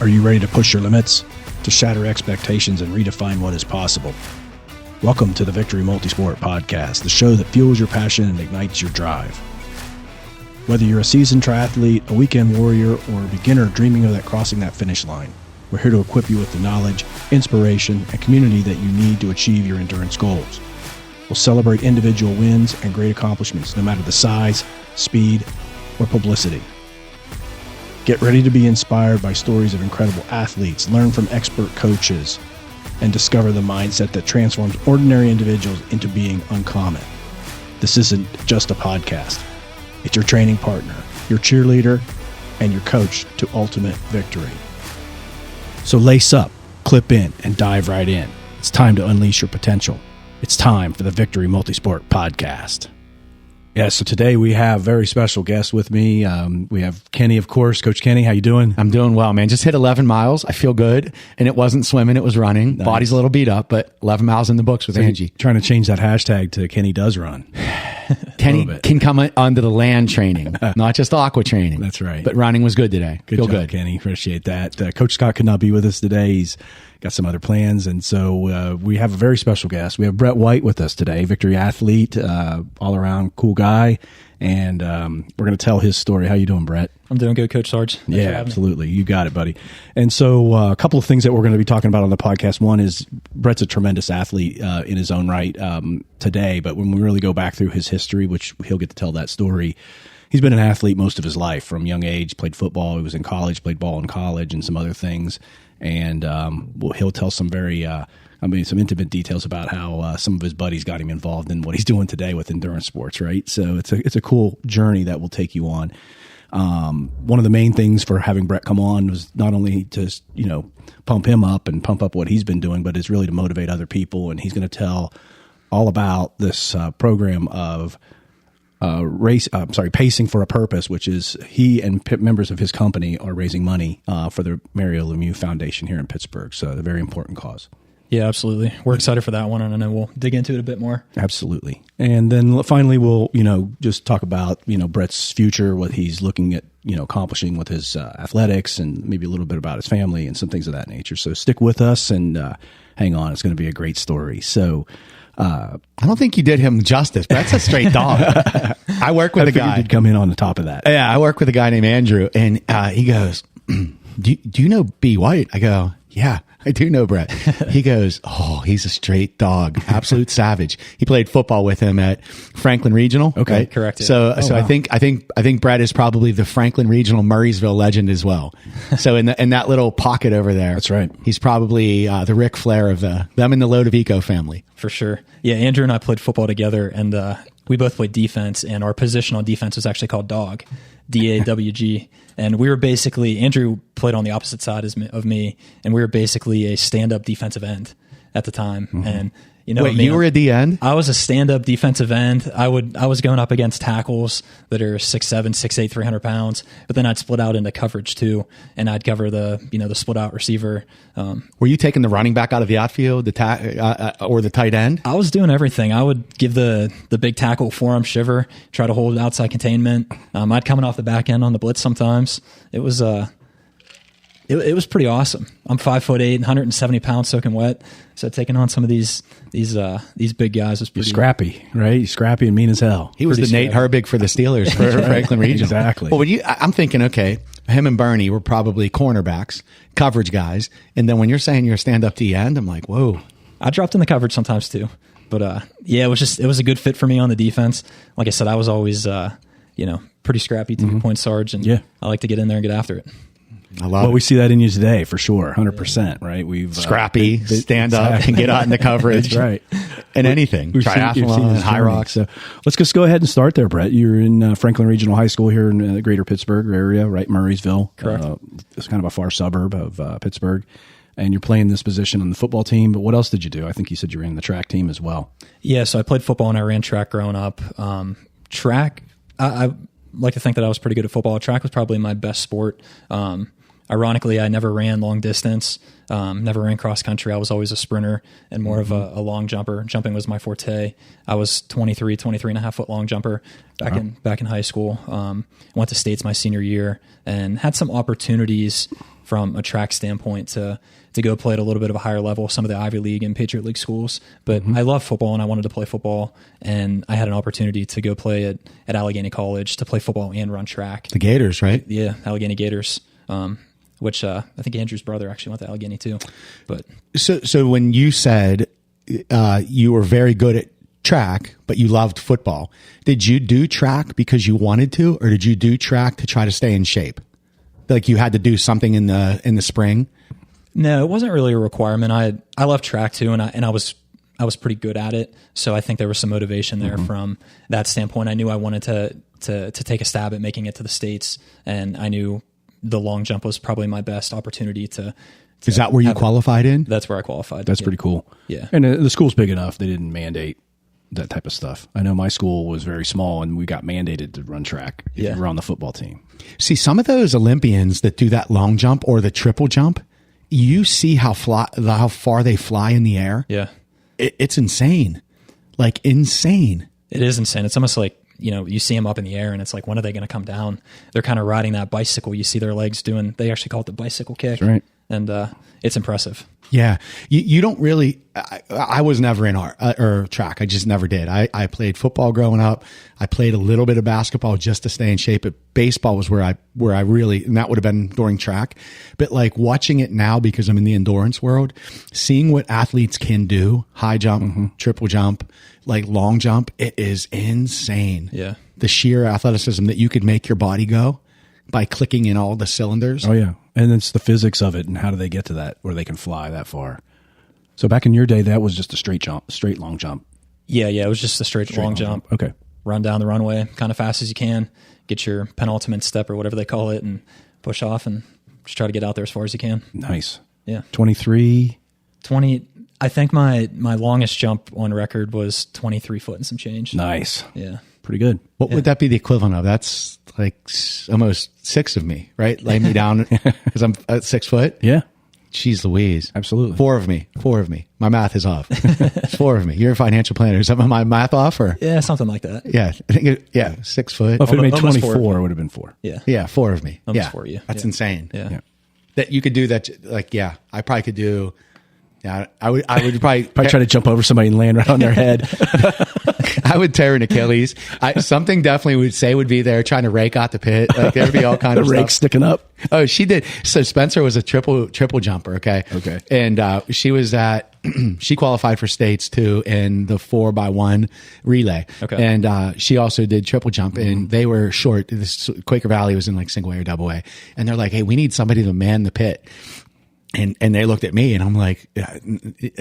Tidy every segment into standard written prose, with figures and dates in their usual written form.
Are you ready to push your limits, to shatter expectations and redefine what is possible? Welcome to the Victory Multisport podcast, the show that fuels your passion and ignites your drive. Whether you're a seasoned triathlete, a weekend warrior, or a beginner dreaming of crossing that finish line, we're here to equip you with the knowledge, inspiration, and community that you need to achieve your endurance goals. We'll celebrate individual wins and great accomplishments, no matter the size, speed, or publicity. Get ready to be inspired by stories of incredible athletes, learn from expert coaches, and discover the mindset that transforms ordinary individuals into being uncommon. This isn't just a podcast. It's your training partner, your cheerleader, and your coach to ultimate victory. So lace up, clip in, and dive right in. It's time to unleash your potential. It's time for the Victory Multisport podcast. Yeah, so today we have very special guests with me. We have Kenny, of course. Coach Kenny, how you doing? I'm doing well, man. Just hit 11 miles. I feel good. And it wasn't swimming, it was running. Nice. Body's a little beat up, but 11 miles in the books with Angie. Trying to change that hashtag to Kenny does run. Kenny can come onto the land training, not just aqua training. That's right. But running was good today. Good job, Kenny. Appreciate that. Coach Scott could not be with us today. He's got some other plans. And so we have a very special guest. We have Brett White with us today, Victory athlete, all around cool guy. And we're going to tell his story. How you doing, Brett? I'm doing good, Coach Sarge. Thanks yeah, absolutely. You got it, buddy. And so a couple of things that we're going to be talking about on the podcast. One is Brett's a tremendous athlete in his own right today. But when we really go back through his history, which he'll get to tell that story, he's been an athlete most of his life from young age, played football. He was in college, played ball in college and some other things. And he'll tell some some intimate details about how some of his buddies got him involved in what he's doing today with endurance sports, right? So it's a cool journey that we'll take you on. One of the main things for having Brett come on was not only to, pump him up and pump up what he's been doing, but it's really to motivate other people. And he's going to tell all about this program of Pacing for a Purpose, which is he and members of his company are raising money for the Mario Lemieux Foundation here in Pittsburgh. So a very important cause. Yeah, absolutely. We're excited for that one, and I know we'll dig into it a bit more. Absolutely. And then finally, we'll, just talk about, Brett's future, what he's looking at, accomplishing with his athletics, and maybe a little bit about his family and some things of that nature. So stick with us and hang on. It's going to be a great story. So I don't think you did him justice. Brett's a straight dog. I work with a guy. You'd come in on the top of that. Yeah, I work with a guy named Andrew, and he goes, do you know B. White? I go, yeah. I do know Brett. He goes, oh, he's a straight dog, absolute savage. He played football with him at Franklin Regional. Okay, right? Correct. So wow. I think Brett is probably the Franklin Regional Murraysville legend as well. So in that little pocket over there, that's right. He's probably the Ric Flair of them in the Lodovico family for sure. Yeah, Andrew and I played football together, and we both played defense, and our position on defense was actually called dog, DAWG. And we were basically, Andrew played on the opposite side of me, and we were basically a stand-up defensive end at the time. Mm-hmm. And wait, you were a D end? I was a stand-up defensive end. I was going up against tackles that are 6'7", 6'8", 300 pounds, but then I'd split out into coverage too, and I'd cover the split out receiver. Were you taking the running back out of the outfield, or the tight end? I was doing everything. I would give the big tackle forearm shiver, try to hold outside containment. I'd come off the back end on the blitz sometimes. It was It was pretty awesome. I'm 5'8", 170 pounds soaking wet. So taking on some of these big guys was pretty... You're scrappy, right? You're scrappy and mean as hell. He was the Nate Herbig for the Steelers for Franklin Regional. Exactly. Well, I'm thinking, okay, him and Bernie were probably cornerbacks, coverage guys. And then when you're saying you're a stand-up D end, I'm like, whoa. I dropped in the coverage sometimes too. But it was a good fit for me on the defense. Like I said, I was always, pretty scrappy to point Sarge. And I like to get in there and get after it. I love it. We see that in you today for sure, 100%. Right? We've scrappy, stand up and get out in the coverage, that's right? And anything, triathlon, high rocks. So let's just go ahead and start there, Brett. You're in Franklin Regional High School here in the Greater Pittsburgh area, right? Murraysville, correct? It's kind of a far suburb of Pittsburgh, and you're playing this position on the football team. But what else did you do? I think you said you ran the track team as well. Yeah, so I played football and I ran track growing up. Track, I like to think that I was pretty good at football. Track was probably my best sport. Ironically, I never ran long distance, never ran cross country. I was always a sprinter and more of a long jumper. Jumping was my forte. I was 23 and a half foot long jumper back in high school. Went to States my senior year and had some opportunities from a track standpoint to go play at a little bit of a higher level, some of the Ivy League and Patriot League schools. But I love football and I wanted to play football, and I had an opportunity to go play at Allegheny College to play football and run track. The Gators, right? Yeah, Allegheny Gators, which I think Andrew's brother actually went to Allegheny too. But So when you said you were very good at track, but you loved football, did you do track because you wanted to, or did you do track to try to stay in shape? Like you had to do something in the spring? No, it wasn't really a requirement. I love track too, and I was pretty good at it. So I think there was some motivation there from that standpoint. I knew I wanted to take a stab at making it to the States, and I knew the long jump was probably my best opportunity to. Is that where you qualified in? That's where I qualified. That's pretty cool. Yeah. And the school's big enough. They didn't mandate that type of stuff. I know my school was very small and we got mandated to run track if you were on the football team. See, some of those Olympians that do that long jump or the triple jump, you see how far they fly in the air. Yeah. It's insane. Like insane. It is insane. It's almost like, you see them up in the air and it's like, when are they going to come down? They're kind of riding that bicycle. You see their legs they actually call it the bicycle kick. That's right. And it's impressive. Yeah. You don't really, I was never in art or track. I just never did. I played football growing up. I played a little bit of basketball just to stay in shape. But baseball was where I really, and that would have been during track. But like watching it now, because I'm in the endurance world, seeing what athletes can do, high jump, triple jump, like long jump, it is insane. Yeah. The sheer athleticism that you could make your body go by clicking in all the cylinders. Oh yeah. And it's the physics of it and how do they get to that where they can fly that far. So back in your day, that was just a straight long jump. Yeah. It was just a straight long jump. Okay. Run down the runway kind of fast as you can, get your penultimate step or whatever they call it, and push off and just try to get out there as far as you can. Nice. Yeah. 20. I think my longest jump on record was 23 foot and some change. Nice. Yeah. Pretty good. What would that be the equivalent of? That's like almost 6 of me, right? Lay me down because I'm at 6 foot. Yeah. Jeez Louise. Absolutely. 4 of me. My math is off. It's 4 of me. You're a financial planner. Is my math off or? Yeah, something like that. Yeah. I think 6 foot. Well, if it made Almost 24, it would have been 4. Yeah. Yeah. 4 of me. Almost yeah. 4 of you. That's Yeah. insane. Yeah. That you could do that. Like, yeah, I probably could do. Yeah. I would probably Try to jump over somebody and land right on their head. I would tear an Achilles. Something definitely would be there trying to rake out the pit. Like there'd be all kinds of The rake stuff. sticking up. Oh, she did. So Spencer was a triple jumper. Okay. And she was she qualified for states too in the 4x1 relay. Okay. And she also did triple jump, and they were short. This Quaker Valley was in like single A or double A, and they're like, "Hey, we need somebody to man the pit." And they looked at me and I'm like,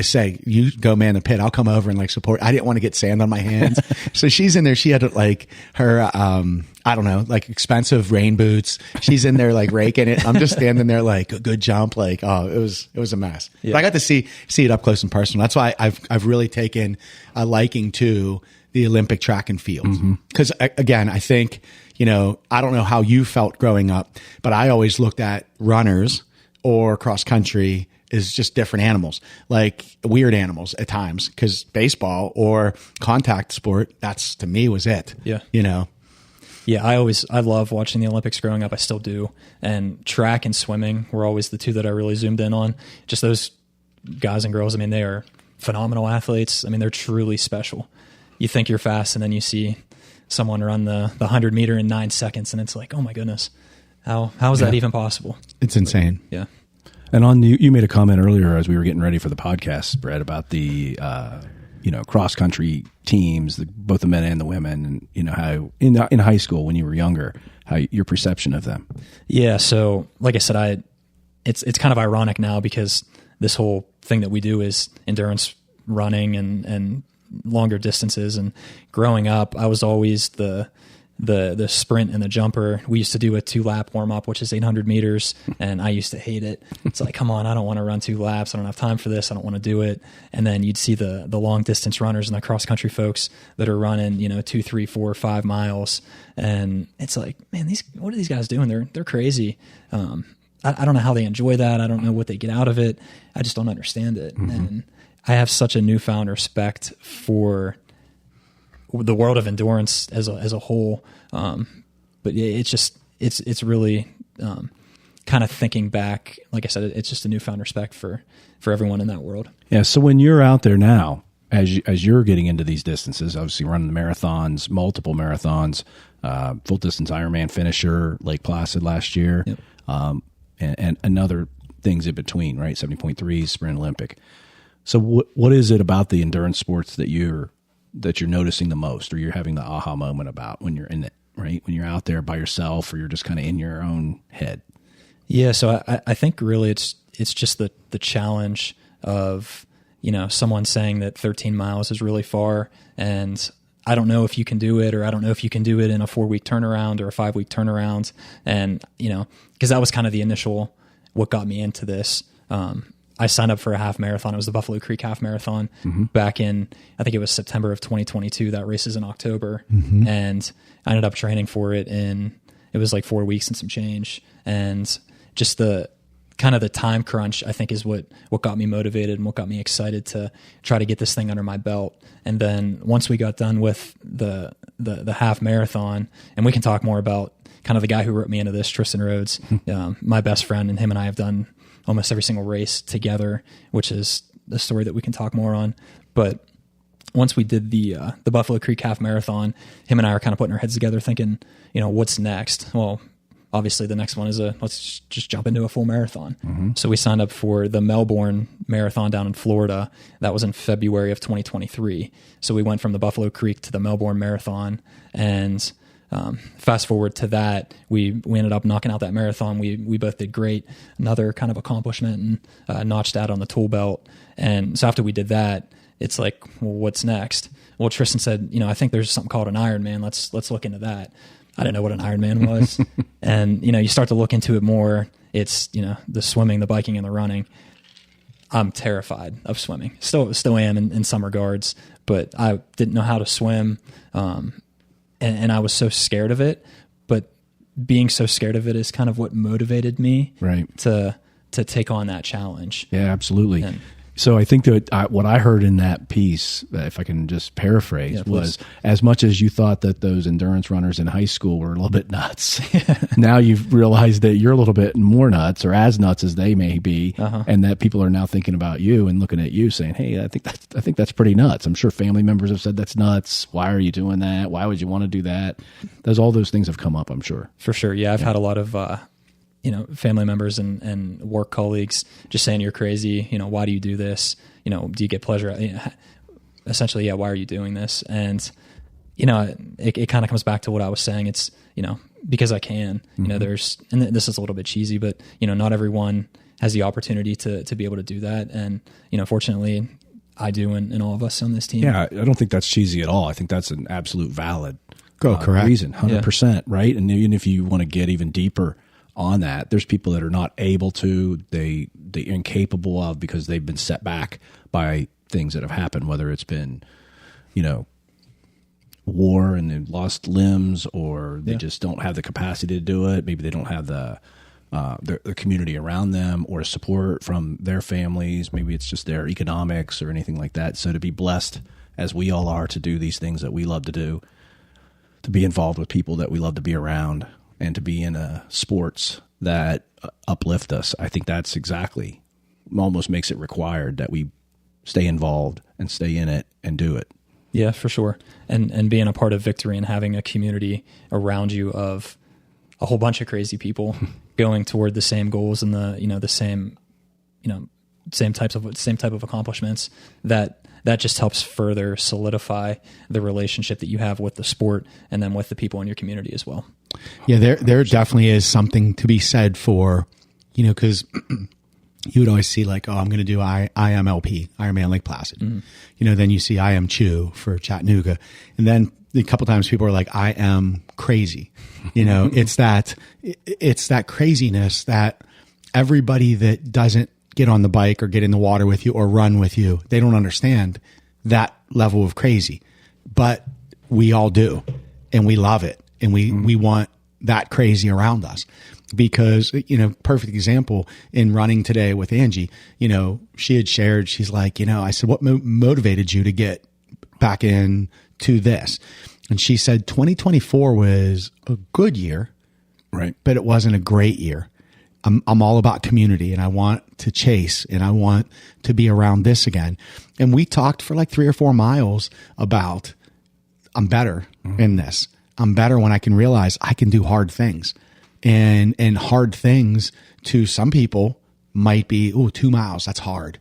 say, you go man the pit. I'll come over and like support. I didn't want to get sand on my hands. So she's in there. She had like her, I don't know, like expensive rain boots. She's in there like raking it. I'm just standing there like a good jump. Like, oh, it was a mess. Yeah. But I got to see it up close and personal. That's why I've really taken a liking to the Olympic track and field. Cause again, I think, I don't know how you felt growing up, but I always looked at runners or cross country is just different animals, like weird animals at times, because baseball or contact sport, that's to me was it. Yeah. Yeah. I love watching the Olympics growing up. I still do. And track and swimming were always the two that I really zoomed in on. Just those guys and girls. I mean, they are phenomenal athletes. I mean, they're truly special. You think you're fast and then you see someone run the 100 meter in 9 seconds and it's like, oh my goodness. How is that even possible? It's insane. Yeah. And you made a comment earlier as we were getting ready for the podcast, Brett, about the cross country teams, both the men and the women, and how in high school when you were younger, how your perception of them. Yeah. So like I said, it's kind of ironic now because this whole thing that we do is endurance running and longer distances. And growing up, I was always the sprint and the jumper. We used to do a 2-lap warm up, which is 800 meters. And I used to hate it. It's like, come on, I don't want to run 2 laps. I don't have time for this. I don't want to do it. And then you'd see the long distance runners and the cross country folks that are running, 2, 3, 4, 5 miles. And it's like, man, what are these guys doing? They're crazy. I don't know how they enjoy that. I don't know what they get out of it. I just don't understand it. And I have such a newfound respect for the world of endurance as a whole. But it's really kind kind of thinking back, like I said, it's just a newfound respect for everyone in that world. Yeah. So when you're out there now, as you're getting into these distances, obviously running marathons, multiple marathons, full distance Ironman finisher, Lake Placid last year, Yep. And other things in between, right? 70.3, Sprint Olympic. So what is it about the endurance sports that you're noticing the most, or you're having the aha moment about when you're in it, right? When you're out there by yourself, or you're just kind of in your own head? Yeah. So I think really it's just the challenge of, someone saying that 13 miles is really far, and I don't know if you can do it, or I don't know if you can do it in a 4-week turnaround or a 5-week turnaround. And, because that was kind of the initial, what got me into this. I signed up for a half marathon. It was the Buffalo Creek Half Marathon back in, I think it was September of 2022. That race is in October. And I ended up training for it it was like 4 weeks and some change. And just the kind of the time crunch, I think, is what got me motivated and what got me excited to try to get this thing under my belt. And then once we got done with the half marathon, and we can talk more about kind of the guy who wrote me into this, Tristan Rhodes, my best friend, and him and I have done almost every single race together, which is a story that we can talk more on. But once we did the Buffalo Creek Half Marathon, him and I are kind of putting our heads together thinking, what's next? Well, obviously the next one is let's just jump into a full marathon. So we signed up for the Melbourne Marathon down in Florida. That was in February of 2023. So we went from the Buffalo Creek to the Melbourne Marathon, and fast forward to that, we ended up knocking out that marathon. We both did great. Another kind of accomplishment, and notched that on the tool belt. And so after we did that, it's like, well, what's next? Well, Tristan said, I think there's something called an Ironman. Let's look into that. I didn't know what an Ironman was. And, you start to look into it more. It's, the swimming, the biking, and the running. I'm terrified of swimming. Still am in some regards, but I didn't know how to swim. And I was so scared of it, but being so scared of it is kind of what motivated me to take on that challenge. Yeah, absolutely. So I think that what I heard in that piece, if I can just paraphrase, was as much as you thought that those endurance runners in high school were a little bit nuts, now you've realized that you're a little bit more nuts, or as nuts as they may be, and that people are now thinking about you and looking at you saying, hey, I think that's pretty nuts. I'm sure family members have said that's nuts. Why are you doing that? Why would you want to do that? All those things have come up, I'm sure. For sure. Yeah, I've had a lot of family members and work colleagues just saying, you're crazy. Why do you do this? Do you get pleasure? Essentially, yeah, why are you doing this? And, it kind of comes back to what I was saying. It's, because I can, there's, and this is a little bit cheesy, but, not everyone has the opportunity to be able to do that. And, fortunately I do, and all of us on this team. Yeah. I don't think that's cheesy at all. I think that's an absolute valid correct reason, 100%. Right. And even if you want to get even deeper on that, there's people that are not able to, they're incapable of, because they've been set back by things that have happened, whether it's been, war and they've lost limbs, or they just don't have the capacity to do it. Maybe they don't have the community around them or support from their families. Maybe it's just their economics or anything like that. So to be blessed, as we all are, to do these things that we love to do, to be involved with people that we love to be around, and to be in sports that uplift us, I think that's exactly, almost makes it required that we stay involved and stay in it and do it. Yeah, for sure. And being a part of Victory and having a community around you of a whole bunch of crazy people going toward the same goals and the same type of accomplishments, that just helps further solidify the relationship that you have with the sport, and then with the people in your community as well. Yeah, there definitely is something to be said for, because you would always see like, oh, I'm going to do IMLP, Ironman Lake Placid. Then you see IMCHU for Chattanooga. And then a couple times people are like, I am crazy. It's that craziness that everybody that doesn't get on the bike or get in the water with you or run with you, they don't understand that level of crazy. But we all do, and we love it. And we want that crazy around us, because, perfect example in running today with Angie, she had shared, she's like, I said, what motivated you to get back into this? And she said, 2024 was a good year, right? But it wasn't a great year. I'm all about community, and I want to chase, and I want to be around this again. And we talked for like 3 or 4 miles about, I'm better in this. I'm better when I can realize I can do hard things, and hard things to some people might be, 2 miles. That's hard.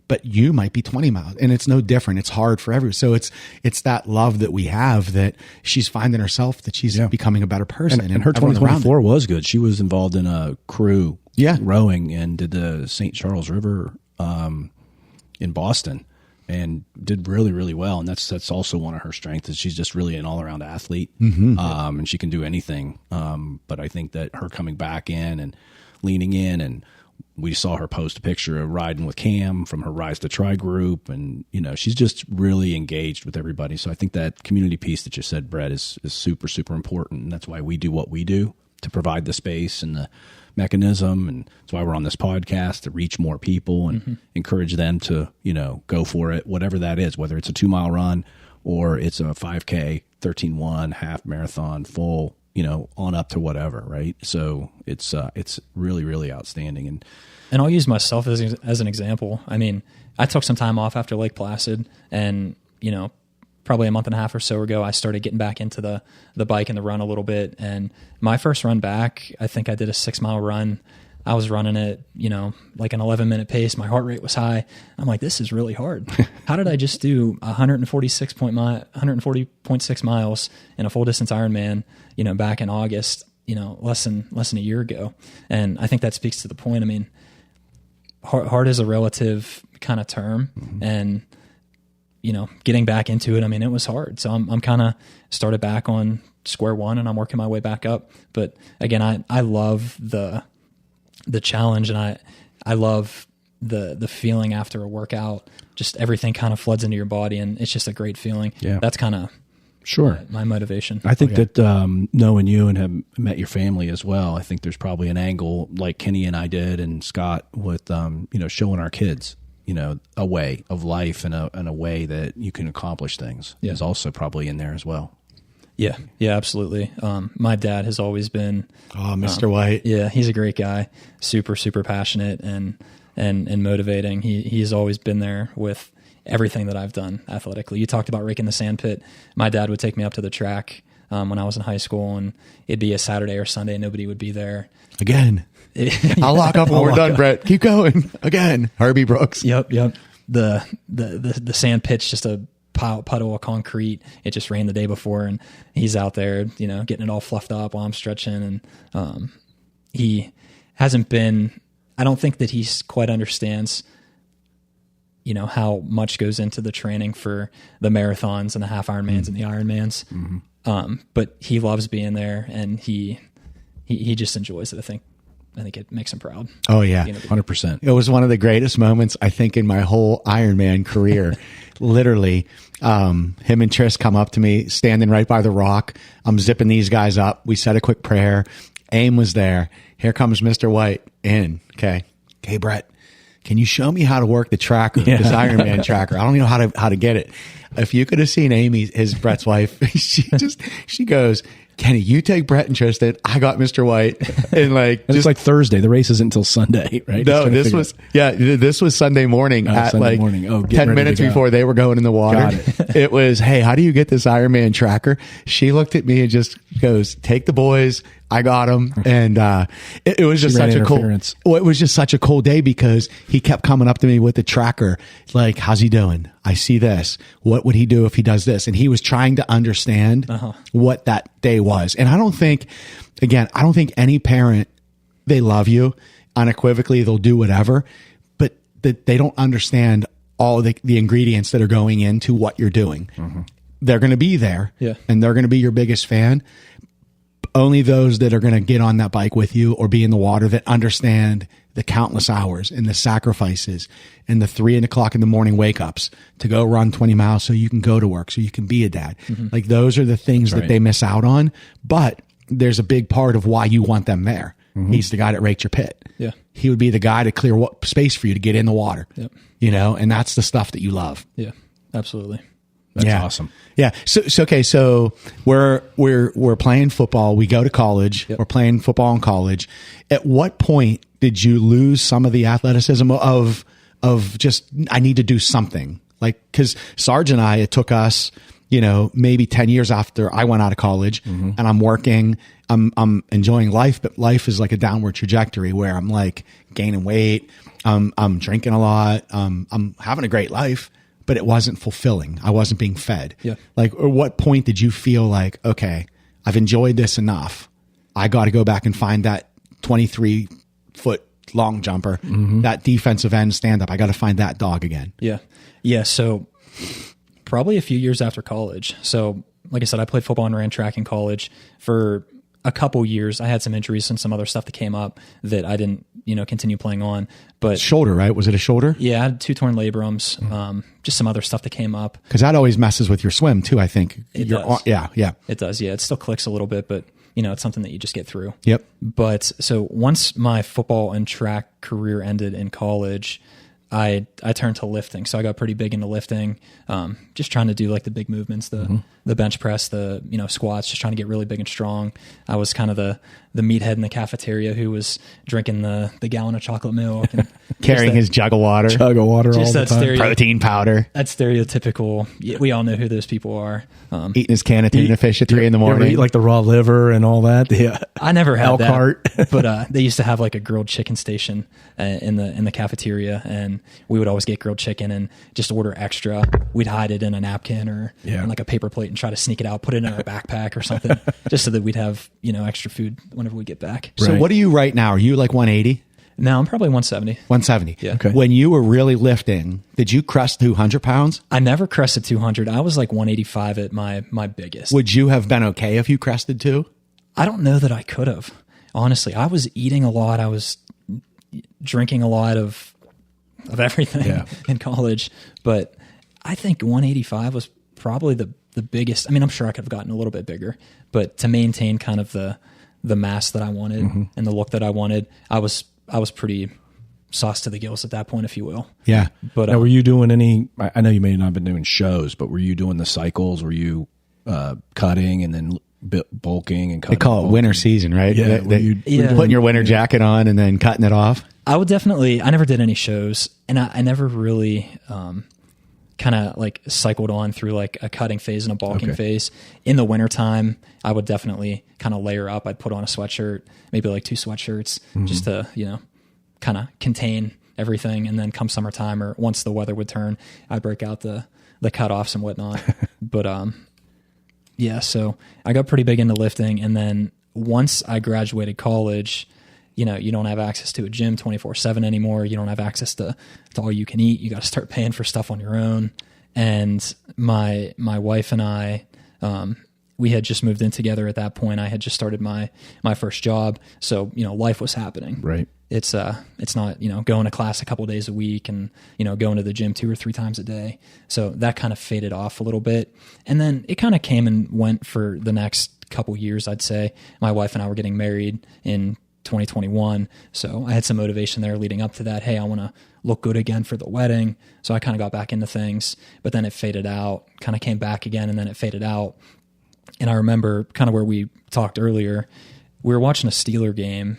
But you might be 20 miles, and it's no different. It's hard for everyone. So it's that love that we have, that she's finding herself, that she's becoming a better person. And her 2024 was good. She was involved in a crew rowing and did the St. Charles River in Boston and did really, really well. And that's also one of her strengths, is she's just really an all-around athlete, and she can do anything. But I think that her coming back in and leaning in, and we saw her post a picture of riding with Cam from her Rise to Try group. And, she's just really engaged with everybody. So I think that community piece that you said, Brett, is super, super important. And that's why we do what we do, to provide the space and the mechanism. And that's why we're on this podcast, to reach more people and encourage them to, go for it, whatever that is, whether it's a 2-mile run or it's a 5K, 13-1, half marathon, full, on up to whatever, right? So it's really, really outstanding. And I'll use myself as an example. I mean, I took some time off after Lake Placid, and, probably a month and a half or so ago, I started getting back into the bike and the run a little bit. And my first run back, I think I did a 6-mile run. I was running at, like an 11-minute pace. My heart rate was high. I'm like, this is really hard. How did I just do 140.6 miles in a full distance Ironman, back in August, less than a year ago? And I think that speaks to the point. I mean, hard is a relative kind of term, and, getting back into it, I mean, it was hard. So I'm kind of started back on square one, and I'm working my way back up. But again, I love the challenge, and I love the feeling after a workout. Just everything kind of floods into your body, and it's just a great feeling. Yeah. That's kind of my motivation. I think that knowing you and have met your family as well, I think there's probably an angle like Kenny and I did, and Scott, with showing our kids a way of life and a way that you can accomplish things is also probably in there as well. Yeah, absolutely. My dad has always been Mr. White. Yeah, he's a great guy, super, super passionate and motivating. He's always been there with everything that I've done athletically. You talked about raking the sand pit. My dad would take me up to the track when I was in high school, and it'd be a Saturday or Sunday, nobody would be there. Again. I'll lock up when we're done, Brett. Keep going. Again. Herbie Brooks. Yep. The sand pit's just a puddle of concrete. It just rained the day before, and he's out there, getting it all fluffed up while I'm stretching. And he hasn't been, I don't think that he quite understands, how much goes into the training for the marathons and the half Ironmans and the Ironmans. But he loves being there, and he just enjoys it. I think it makes him proud. Oh yeah, 100%. It was one of the greatest moments, I think, in my whole Ironman career. Literally, him and Tris come up to me, standing right by the rock. I'm zipping these guys up. We said a quick prayer. AIM was there. Here comes Mr. White in. Okay, Brett, can you show me how to work the tracker, this Ironman tracker? I don't know how to get it. If you could have seen Amy, Brett's wife, she goes, Kenny, you take Brett and Tristan. I got Mr. White. And it's like Thursday. The race isn't until Sunday, right? No, this was Sunday morning at Sunday morning. 10 minutes before they were going in the water. It was, hey, how do you get this Ironman tracker? She looked at me and just goes, take the boys. I got him. And it was just such a cool, it was just such a cool day, because he kept coming up to me with the tracker. Like, how's he doing? I see this. What would he do if he does this? And he was trying to understand what that day was. And I don't think any parent, they love you unequivocally. They'll do whatever, but they don't understand all the ingredients that are going into what you're doing. They're going to be there, and they're going to be your biggest fan. Only those that are going to get on that bike with you or be in the water that understand the countless hours and the sacrifices and the 3 o'clock in the morning wake ups to go run 20 miles so you can go to work, so you can be a dad. Like, those are the things that they miss out on. But there's a big part of why you want them there. He's the guy that raked your pit. Yeah. He would be the guy to clear space for you to get in the water. And that's the stuff that you love. Yeah, absolutely. That's awesome. Yeah. So okay. So we're playing football. We go to college. Yep. We're playing football in college. At what point did you lose some of the athleticism of just, I need to do something? Like, cause Sarge and I, it took us, maybe 10 years after I went out of college, and I'm working, I'm enjoying life, but life is like a downward trajectory where I'm like gaining weight. I'm drinking a lot. I'm having a great life, but it wasn't fulfilling. I wasn't being fed. Yeah. Like, at what point did you feel like, okay, I've enjoyed this enough. I got to go back and find that 23-foot long jumper, that defensive end stand up. I got to find that dog again. Yeah. Yeah. So probably a few years after college. So like I said, I played football and ran track in college for a couple years. I had some injuries and some other stuff that came up that I didn't, continue playing on. But Shoulder, right? Was it a shoulder? yeah, I had 2 torn labrums, just some other stuff that came up. Because that always messes with your swim too, I think. It does. Yeah. It does. Yeah. It still clicks a little bit, but it's something that you just get through. Yep. But so once my football and track career ended in college, I turned to lifting. So I got pretty big into lifting, just trying to do like the big movements, the bench press, the, squats, just trying to get really big and strong. I was kind of the meathead in the cafeteria who was drinking the gallon of chocolate milk and Carrying his jug of water. Jug of water all the time. Protein powder. That stereotypical, we all know who those people are. Eating his can of tuna fish at 3 a.m. You ever eat like the raw liver and all that? Yeah. I never had that, Elkhart. but they used to have like a grilled chicken station in the cafeteria, and we would always get grilled chicken and just order extra. We'd hide it in a napkin or in like a paper plate and try to sneak it out, put it in our backpack or something, just so that we'd have extra food whenever we get back. So what are you right now? Are you like 180? No, I'm probably 170. 170. Yeah. Okay. When you were really lifting, did you crest 200 pounds? I never crested 200. I was like 185 at my biggest. Would you have been okay if you crested 2? I don't know that I could have. Honestly, I was eating a lot. I was drinking a lot of everything in college, but I think 185 was probably the biggest. I mean, I'm sure I could have gotten a little bit bigger, but to maintain kind of the mass that I wanted and the look that I wanted, I was pretty sauce to the gills at that point, if you will. Yeah. But Now, were you doing any, I know you may not have been doing shows, but were you doing the cycles? Were you cutting and then bulking and cutting? They call it winter season, right? Yeah. Putting your winter jacket on and then cutting it off. I never did any shows, and I never really kind of like cycled on through like a cutting phase and a bulking phase. In the wintertime, I would definitely kind of layer up. I'd put on a sweatshirt, maybe like 2 sweatshirts, just to, kind of contain everything. And then come summertime or once the weather would turn, I'd break out the cutoffs and whatnot. But so I got pretty big into lifting. And then once I graduated college, you don't have access to a gym 24/7 anymore. You don't have access to all you can eat. You got to start paying for stuff on your own. And my wife and I, we had just moved in together at that point. I had just started my first job. So, life was happening. Right. It's not, going to class a couple days a week and, going to the gym 2 or 3 times a day. So that kind of faded off a little bit. And then it kind of came and went for the next couple years, I'd say. My wife and I were getting married in 2021. So I had some motivation there leading up to that. Hey, I want to look good again for the wedding. So I kind of got back into things, but then it faded out, kind of came back again, and then it faded out. And I remember kind of where we talked earlier, we were watching a Steeler game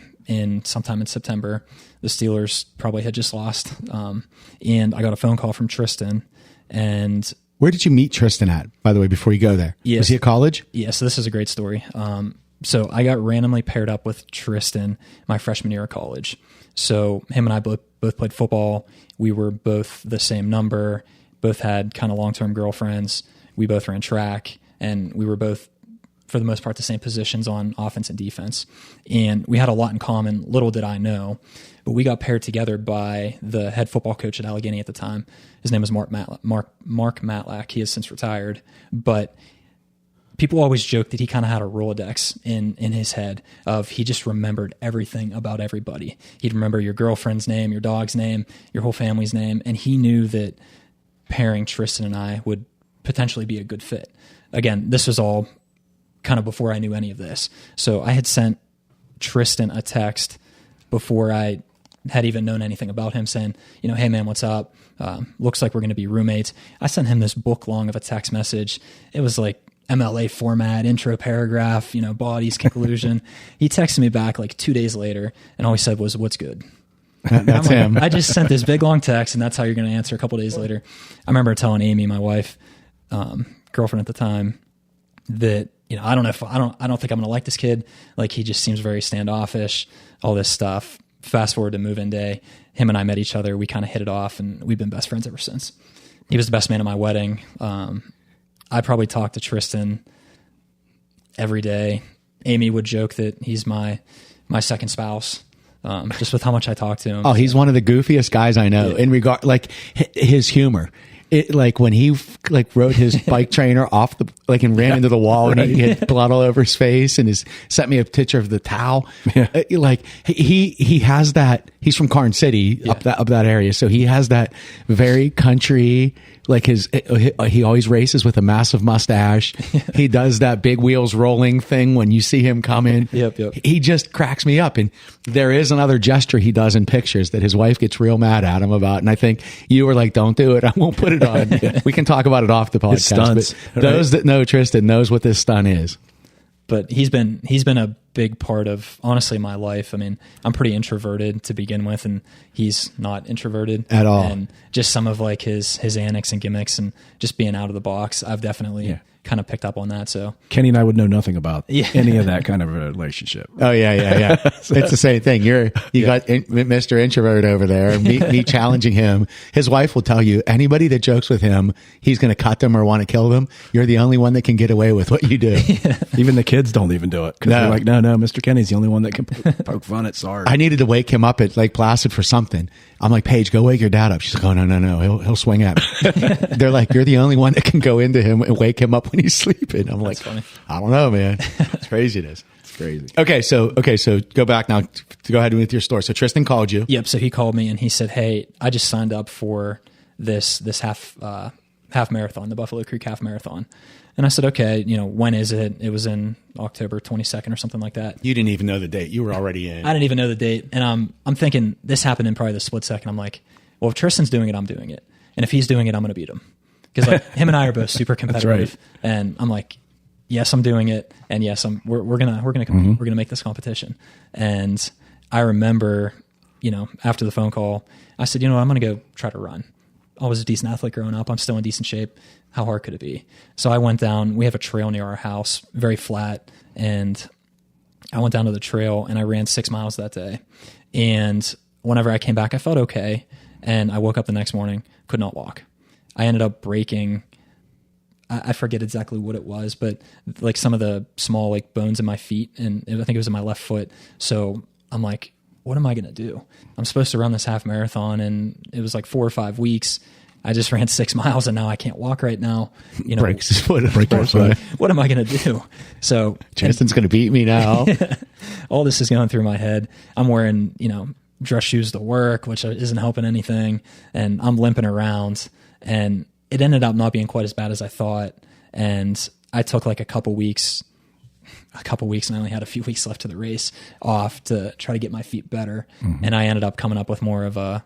sometime in September. The Steelers probably had just lost. And I got a phone call from Tristan. And where did you meet Tristan at, by the way, before you go there? Yes. Was he at college? Yeah, so this is a great story. So I got randomly paired up with Tristan my freshman year of college. So him and I both played football. We were both the same number, both had kind of long-term girlfriends. We both ran track, and we were both, for the most part, the same positions on offense and defense. And we had a lot in common, little did I know. But we got paired together by the head football coach at Allegheny at the time. His name was Mark Matlack. He has since retired. But people always joke that he kind of had a Rolodex in his head of he just remembered everything about everybody. He'd remember your girlfriend's name, your dog's name, your whole family's name. And he knew that pairing Tristan and I would potentially be a good fit. Again, this was all kind of before I knew any of this. So I had sent Tristan a text before I had even known anything about him, saying, hey man, what's up? Looks like we're going to be roommates. I sent him this book long of a text message. It was like MLA format, intro paragraph, bodies, conclusion. He texted me back like 2 days later, and all he said was, "What's good?" That's him. I just sent this big long text, and that's how you're going to answer a couple days later. I remember telling Amy, my wife, girlfriend at the time, that I don't think I'm going to like this kid. Like, he just seems very standoffish. All this stuff. Fast forward to move-in day, him and I met each other. We kind of hit it off, and we've been best friends ever since. He was the best man at my wedding. I probably talked to Tristan every day. Amy would joke that he's my second spouse, just with how much I talk to him. Oh, he's one of the goofiest guys I know in regard, like his humor. Like when he rode his bike trainer off and ran into the wall and he had blood all over his face and sent me a picture of the towel. Yeah. Like he has that. He's from Carn City up that area, so he has that very country. Like he always races with a massive mustache. He does that big wheels rolling thing when you see him coming. Yep. He just cracks me up. And there is another gesture he does in pictures that his wife gets real mad at him about. And I think you were like, "Don't do it. I won't put it on." We can talk about it off the podcast. His stunts, but those that know Tristan knows what this stunt is. But he's been a big part of, honestly, my life. I mean, I'm pretty introverted to begin with, and he's not introverted at all. And just some of like his antics and gimmicks and just being out of the box, I've definitely kind of picked up on that. So Kenny and I would know nothing about any of that kind of a relationship. Oh yeah. So, it's the same thing. You got Mr. Introvert over there, and me challenging him. His wife will tell you, anybody that jokes with him, he's going to cut them or want to kill them. You're the only one that can get away with what you do. Even the kids don't even do it. Cause they're like, no, Mr. Kenny's the only one that can poke fun at SARS. I needed to wake him up at Lake Placid for something. I'm like, "Paige, go wake your dad up." She's like, "Oh, no. He'll swing at me." They're like, "You're the only one that can go into him and wake him up when he's sleeping." I'm like, funny. I don't know, man. It's craziness. It's crazy. Okay, so go back now to go ahead with your story. So Tristan called you. Yep. So he called me and he said, "Hey, I just signed up for this half marathon, the Buffalo Creek Half Marathon." And I said, "Okay, when is it?" It was in October 22nd or something like that. You didn't even know the date. You were already in. I didn't even know the date. And I'm thinking this happened in probably the split second. I'm like, well, if Tristan's doing it, I'm doing it. And if he's doing it, I'm going to beat him. Because like him and I are both super competitive. That's right. And I'm like, yes, I'm doing it. And yes, we're gonna compete. We're gonna make this competition. And I remember, after the phone call, I said, I'm going to go try to run. I was a decent athlete growing up. I'm still in decent shape. How hard could it be? So I went down. We have a trail near our house, very flat. And I went down to the trail and I ran 6 miles that day. And whenever I came back, I felt okay. And I woke up the next morning, could not walk. I ended up breaking, I forget exactly what it was, but like some of the small like bones in my feet. And I think it was in my left foot. So I'm like, what am I going to do? I'm supposed to run this half marathon, and it was like 4 or 5 weeks. I just ran 6 miles and now I can't walk right now. Breaks his foot. What am I going to do? So Tristan's going to beat me now. All this is going through my head. I'm wearing, dress shoes to work, which isn't helping anything. And I'm limping around, and it ended up not being quite as bad as I thought. And I took like a couple weeks, and I only had a few weeks left to the race off to try to get my feet better. Mm-hmm. And I ended up coming up with more of a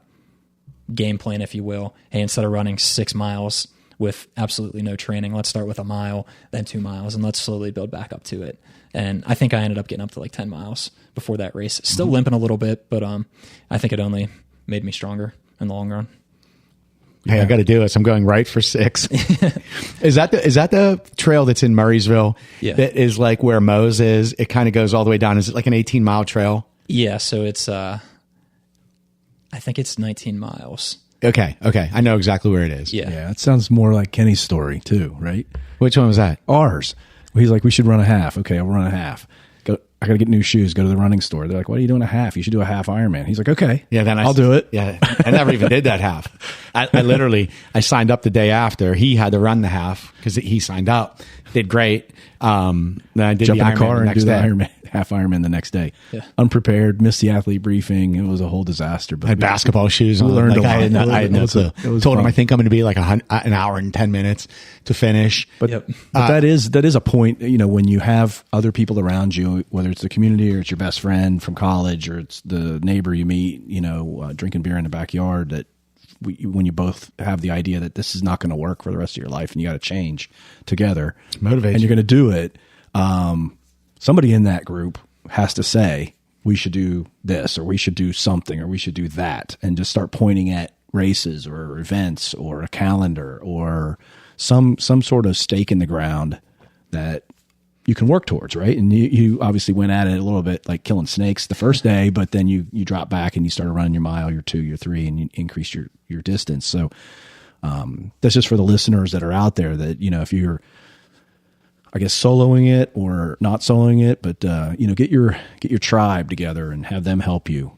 game plan, if you will. Hey, instead of running 6 miles with absolutely no training, let's start with a mile, then 2 miles, and let's slowly build back up to it. And I think I ended up getting up to like 10 miles before that race. Still limping a little bit, but I think it only made me stronger in the long run. Hey, I got to do this. I'm going right for 6. Is that the trail that's in Murraysville? Yeah. That is like where Moe's is. It kind of goes all the way down. Is it like an 18-mile trail? Yeah. So it's, I think it's 19 miles. Okay. I know exactly where it is. Yeah. It sounds more like Kenny's story too, right? Which one was that? Ours. He's like, we should run a half. Okay, I'll run a half. I got to get new shoes. Go to the running store. They're like, "What are you doing a half? You should do a half Ironman." He's like, "Okay, yeah, then I'll do it." Yeah, I never even did that half. I signed up the day after. He had to run the half because he signed up. Did great. Then I did Jump the in the car Ironman and do the Ironman. half Ironman the next day. Yeah. Unprepared, missed the athlete briefing. It was a whole disaster. But I had basketball shoes on. learned Like, a I had lot. no, I had no clue. Told him I think I'm going to be like an hour and 10 minutes to finish. But, Yep. but that is a point, when you have other people around you, whether it's the community or it's your best friend from college or it's the neighbor you meet, drinking beer in the backyard, that when you both have the idea that this is not going to work for the rest of your life and you got to change together, Motivate and you. you're going to do it. Somebody in that group has to say, we should do this, or we should do something, or we should do that, and just start pointing at races or events or a calendar or some sort of stake in the ground that you can work towards, right? And you obviously went at it a little bit like killing snakes the first day, but then you drop back and you started running your mile, your 2, your 3, and you increase your distance. So that's just for the listeners that are out there that, if you're, I guess, soloing it or not soloing it, but get your tribe together and have them help you,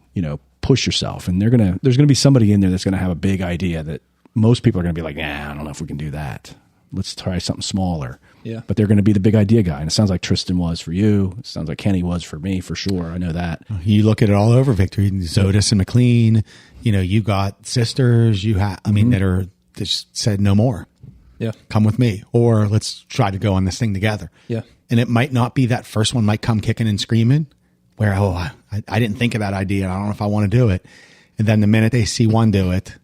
push yourself. And there's going to be somebody in there that's going to have a big idea that most people are going to be like, nah, I don't know if we can do that. Let's try something smaller. Yeah. But they're going to be the big idea guy. And it sounds like Tristan was for you. It sounds like Kenny was for me, for sure. I know that. You look at it all over, Victor. Zodis and McLean, you got sisters, that are just said no more. Yeah. Come with me, or let's try to go on this thing together. Yeah. And it might not be that first one might come kicking and screaming where, I didn't think of that idea. I don't know if I want to do it. And then the minute they see one do it,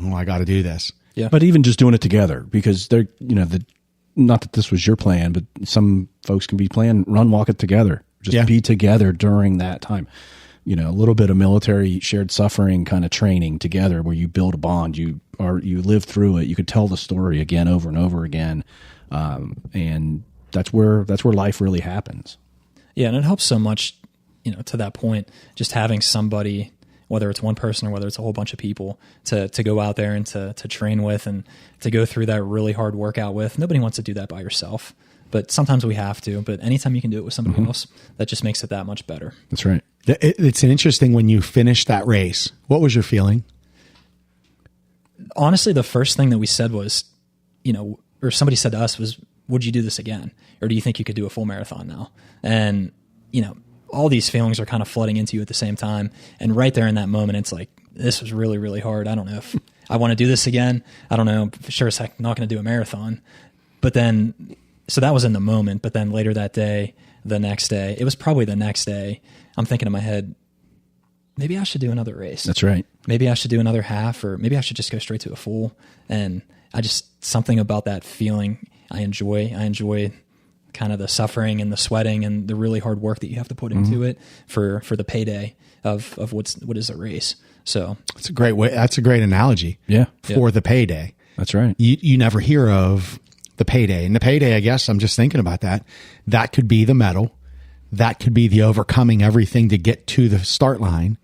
I got to do this. Yeah. But even just doing it together, because they're, not that this was your plan, but some folks can be playing run, walk it together. Just be together during that time. A little bit of military shared suffering kind of training together where you build a bond, you live through it. You could tell the story again, over and over again. And that's where life really happens. Yeah. And it helps so much, to that point, just having somebody, whether it's one person or whether it's a whole bunch of people, to go out there and to train with and to go through that really hard workout with. Nobody wants to do that by yourself, but sometimes we have to. But anytime you can do it with somebody else, that just makes it that much better. That's right. It's interesting when you finish that race. What was your feeling? Honestly, the first thing that we said was, or somebody said to us was, would you do this again? Or do you think you could do a full marathon now? And, all these feelings are kind of flooding into you at the same time. And right there in that moment, it's like, this was really, really hard. I don't know if I want to do this again. I don't know. For sure as heck, I'm not going to do a marathon. But then, so that was in the moment. But then later that day, the next day, it was probably the next day, I'm thinking in my head, maybe I should do another race. That's right. Maybe I should do another half, or maybe I should just go straight to a full. And something about that feeling I enjoy. I enjoy kind of the suffering and the sweating and the really hard work that you have to put into it for the payday of what is a race. So that's a great way. That's a great analogy. Yeah. For the payday. That's right. You never hear of the payday, and the payday, I guess I'm just thinking about that. That could be the medal. That could be the overcoming everything to get to the start line.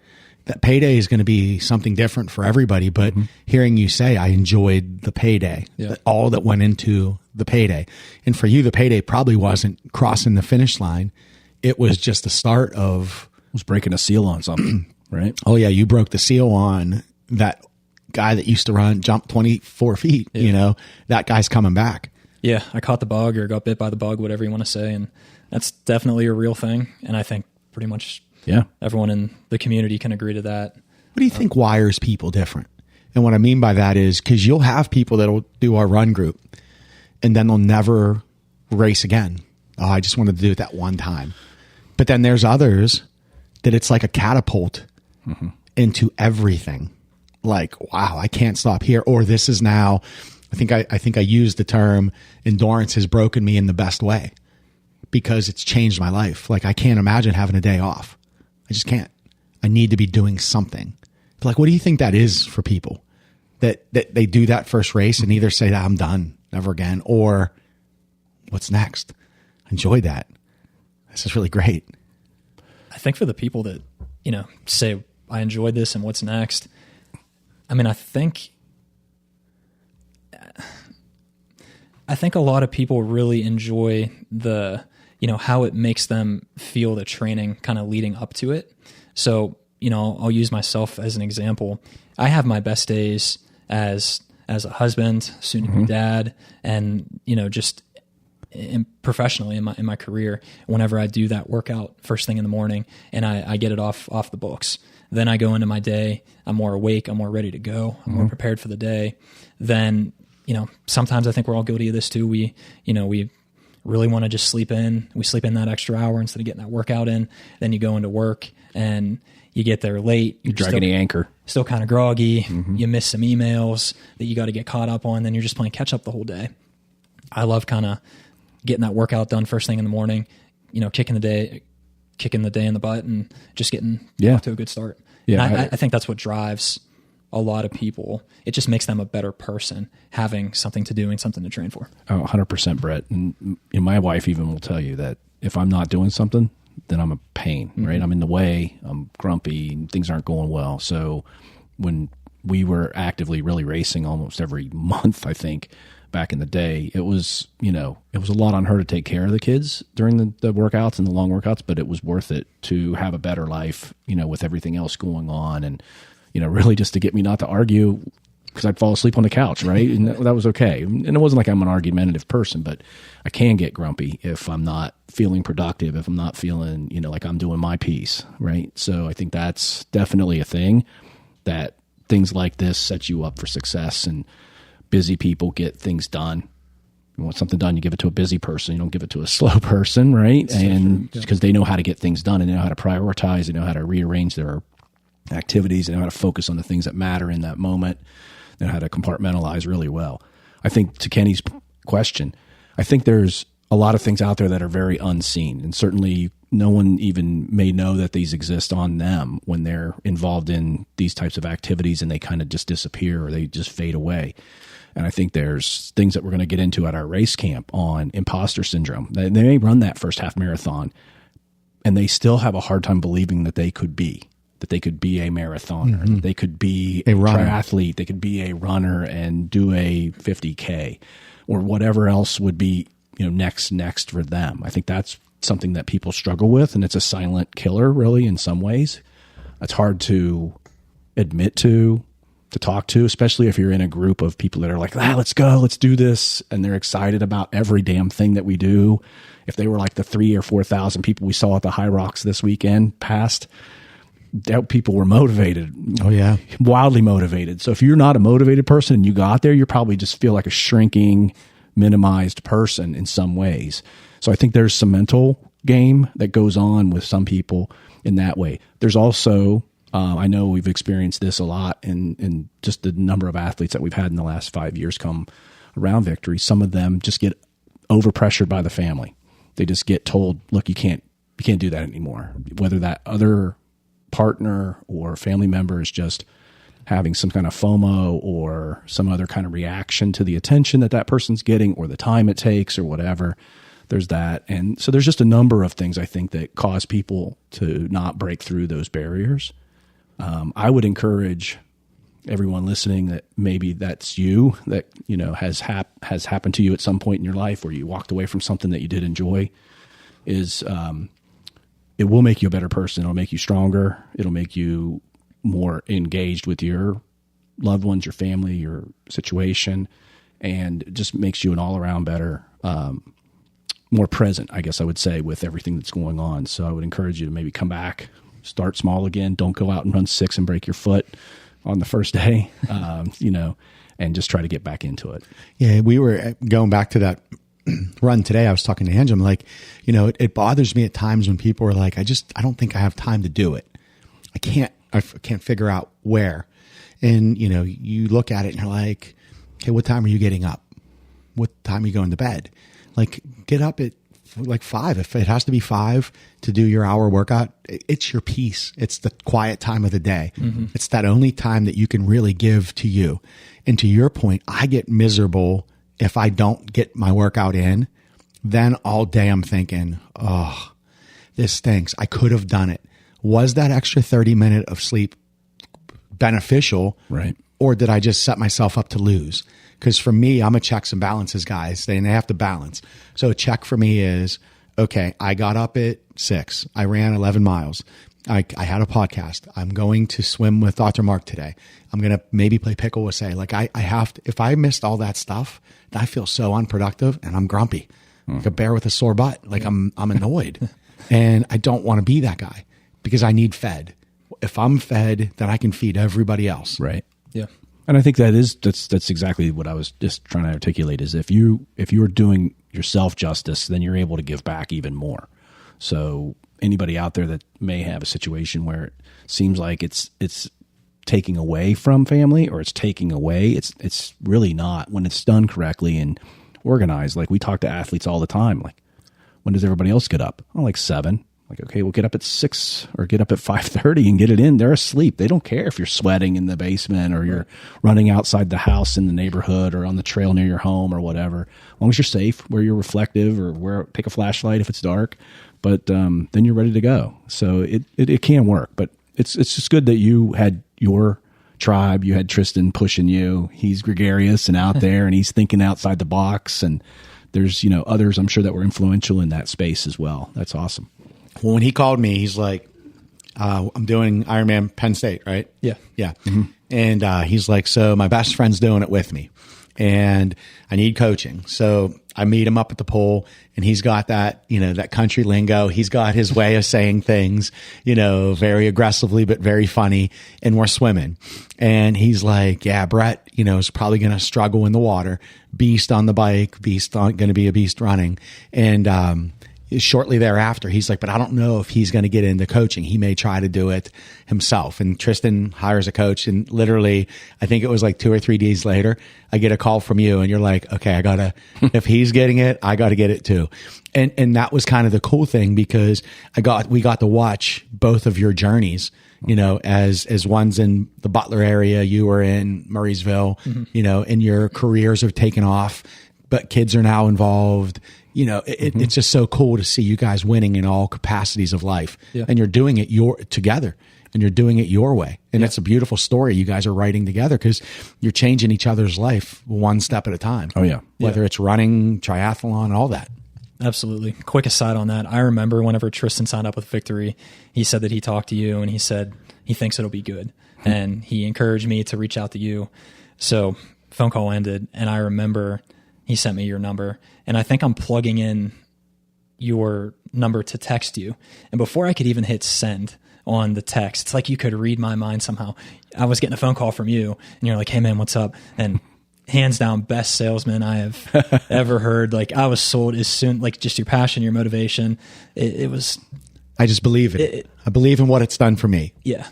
That payday is going to be something different for everybody, but hearing you say, I enjoyed the payday, all that went into the payday. And for you, the payday probably wasn't crossing the finish line. It was just the start of... was breaking a seal on something, right? Oh yeah, you broke the seal on that guy that used to jump 24 feet, that guy's coming back. Yeah, I caught the bug or got bit by the bug, whatever you want to say. And that's definitely a real thing. And I think pretty much everyone in the community can agree to that. What do you think wires people different? And what I mean by that is because you'll have people that'll do our run group and then they'll never race again. Oh, I just wanted to do it that one time. But then there's others that it's like a catapult into everything. Like, wow, I can't stop here. Or this is now, I think I used the term endurance has broken me in the best way because it's changed my life. Like I can't imagine having a day off. I just can't. I need to be doing something. Like, what do you think that is for people that they do that first race and either say that I'm done, never again, or what's next? Enjoy that. This is really great. I think for the people that, say I enjoyed this and what's next. I mean, I think a lot of people really enjoy the, how it makes them feel the training kind of leading up to it. So, I'll use myself as an example. I have my best days as a husband, soon to be dad, and, just professionally in my career, whenever I do that workout first thing in the morning and I get it off the books, then I go into my day, I'm more awake, I'm more ready to go, I'm more prepared for the day. Then, sometimes I think we're all guilty of this too. We really want to just sleep in. We sleep in that extra hour instead of getting that workout in. Then you go into work and you get there late. You're dragging the anchor. Still kind of groggy. You miss some emails that you got to get caught up on. Then you're just playing catch up the whole day. I love kind of getting that workout done first thing in the morning, kicking the day in the butt and just getting off to a good start. Yeah, and I think that's what drives a lot of people. It just makes them a better person, having something to do and something to train for. Oh, 100%, Brett. And my wife even will tell you that if I'm not doing something, then I'm a pain, right? I'm in the way, I'm grumpy, and things aren't going well. So when we were actively really racing almost every month, I think, back in the day, it was a lot on her to take care of the kids during the workouts and the long workouts, but it was worth it to have a better life, with everything else going on. And, really just to get me not to argue, because I'd fall asleep on the couch, right? And that was okay. And it wasn't like I'm an argumentative person, but I can get grumpy if I'm not feeling productive, if I'm not feeling, like I'm doing my piece, right? So I think that's definitely a thing, that things like this set you up for success, and busy people get things done. You want something done, you give it to a busy person. You don't give it to a slow person, right? And because they know how to get things done, and they know how to prioritize, they know how to rearrange their activities, they know how to focus on the things that matter in that moment, and how to compartmentalize really well. I think, to Kenny's question, I think there's a lot of things out there that are very unseen, and certainly no one even may know that these exist on them when they're involved in these types of activities, and they kind of just disappear or they just fade away. And I think there's things that we're going to get into at our race camp on imposter syndrome. They may run that first half marathon, and they still have a hard time believing that they could be a marathoner, that they could be a triathlete, they could be a runner and do a 50K or whatever else would be, next for them. I think that's something that people struggle with, and it's a silent killer, really, in some ways. It's hard to admit to talk to, especially if you're in a group of people that are like, let's go, let's do this, and they're excited about every damn thing that we do. If they were like the 3,000 or 4,000 people we saw at the High Rocks this weekend past, people were motivated. Oh yeah. Wildly motivated. So if you're not a motivated person and you got there, you probably just feel like a shrinking, minimized person in some ways. So I think there's some mental game that goes on with some people in that way. There's also, I know we've experienced this a lot in just the number of athletes that we've had in the last 5 years come around Victory. Some of them just get overpressured by the family. They just get told, look, you can't do that anymore. Whether that other partner or family member is just having some kind of FOMO or some other kind of reaction to the attention that person's getting or the time it takes or whatever, there's that. And so there's just a number of things, I think, that cause people to not break through those barriers. I would encourage everyone listening that maybe that's you, that has happened to you at some point in your life where you walked away from something that you did enjoy, is it will make you a better person. It'll make you stronger. It'll make you more engaged with your loved ones, your family, your situation, and it just makes you an all-around better, more present, I guess I would say, with everything that's going on. So I would encourage you to maybe come back, start small again. Don't go out and run 6 and break your foot on the first day, and just try to get back into it. Yeah, we were going back to that run today. I was talking to Angela. I'm like, it bothers me at times when people are like, I don't think I have time to do it. I can't figure out where. And, you look at it and you're like, okay, what time are you getting up? What time are you going to bed? Like, get up at like 5. If it has to be 5 to do your hour workout, it's your peace. It's the quiet time of the day. Mm-hmm. It's that only time that you can really give to you. And to your point, I get miserable if I don't get my workout in. Then all day I'm thinking, oh, this stinks. I could have done it. Was that extra 30 minutes of sleep beneficial? Right. Or did I just set myself up to lose? Because for me, I'm a checks and balances guy, and they have to balance. So a check for me is, okay, I got up at 6. I ran 11 miles. I had a podcast. I'm going to swim with Dr. Mark today. I'm going to maybe play pickle with Say. Like I have to, if I missed all that stuff, I feel so unproductive and I'm grumpy. like a bear with a sore butt. Like I'm annoyed and I don't want to be that guy because I need fed. If I'm fed, then I can feed everybody else. Right. Yeah. And I think that's exactly what I was just trying to articulate is if you're doing yourself justice, then you're able to give back even more. So anybody out there that may have a situation where it seems like it's taking away from family or it's taking away, it's really not when it's done correctly and organized. Like we talk to athletes all the time. Like, when does everybody else get up? Oh, like 7. Like, okay, we'll get up at 6 or get up at 5:30 and get it in. They're asleep. They don't care if you're sweating in the basement or you're running outside the house in the neighborhood or on the trail near your home or whatever. As long as you're safe, where you're reflective or take a flashlight if it's dark. But then you're ready to go. So it can work. But it's just good that you had your tribe. You had Tristan pushing you. He's gregarious and out there, and he's thinking outside the box. And there's others I'm sure that were influential in that space as well. That's awesome. Well, when he called me, he's like, I'm doing Ironman Penn State, right? Yeah. Yeah. Mm-hmm. And he's like, so my best friend's doing it with me and I need coaching. So I meet him up at the pool and he's got that, that country lingo. He's got his way of saying things, very aggressively, but very funny. And we're swimming. And he's like, yeah, Brett, is probably going to struggle in the water. Beast on the bike, going to be a beast running. And, shortly thereafter, he's like, but I don't know if he's going to get into coaching. He may try to do it himself. And Tristan hires a coach. And literally, I think it was like 2 or 3 days later, I get a call from you and you're like, okay, if he's getting it, I got to get it too. And that was kind of the cool thing because we got to watch both of your journeys, as one's in the Butler area, you were in Murraysville, and your careers have taken off, but kids are now involved. It's just so cool to see you guys winning in all capacities of life. Yeah. And you're doing it together and you're doing it your way. And it's a beautiful story you guys are writing together because you're changing each other's life one step at a time. Oh, yeah. Whether it's running, triathlon, all that. Absolutely. Quick aside on that. I remember whenever Tristan signed up with Victory, he said that he talked to you and he said he thinks it'll be good. And he encouraged me to reach out to you. So phone call ended and I remember he sent me your number. And I think I'm plugging in your number to text you. And before I could even hit send on the text, it's like you could read my mind somehow. I was getting a phone call from you and you're like, hey man, what's up? And hands down, best salesman I have ever heard. Like I was sold as soon, like just your passion, your motivation. It was. I just believe it. I believe in what it's done for me. Yeah.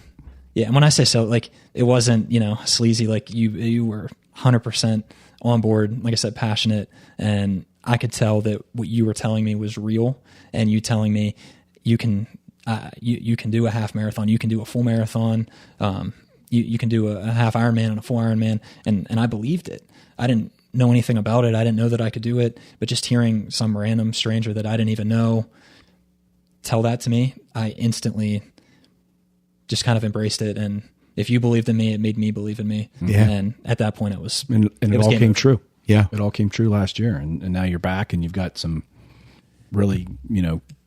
Yeah. And when I say so, like it wasn't, sleazy, like you were 100% on board. Like I said, passionate. And I could tell that what you were telling me was real, and you telling me you can do a half marathon, you can do a full marathon, you can do a half Ironman and a full Ironman, and I believed it. I didn't know anything about it. I didn't know that I could do it, but just hearing some random stranger that I didn't even know tell that to me, I instantly just kind of embraced it. And if you believed in me, it made me believe in me. Yeah. And at that point, it was and it all came true. Yeah. It all came true last year. And now you're back and you've got some really,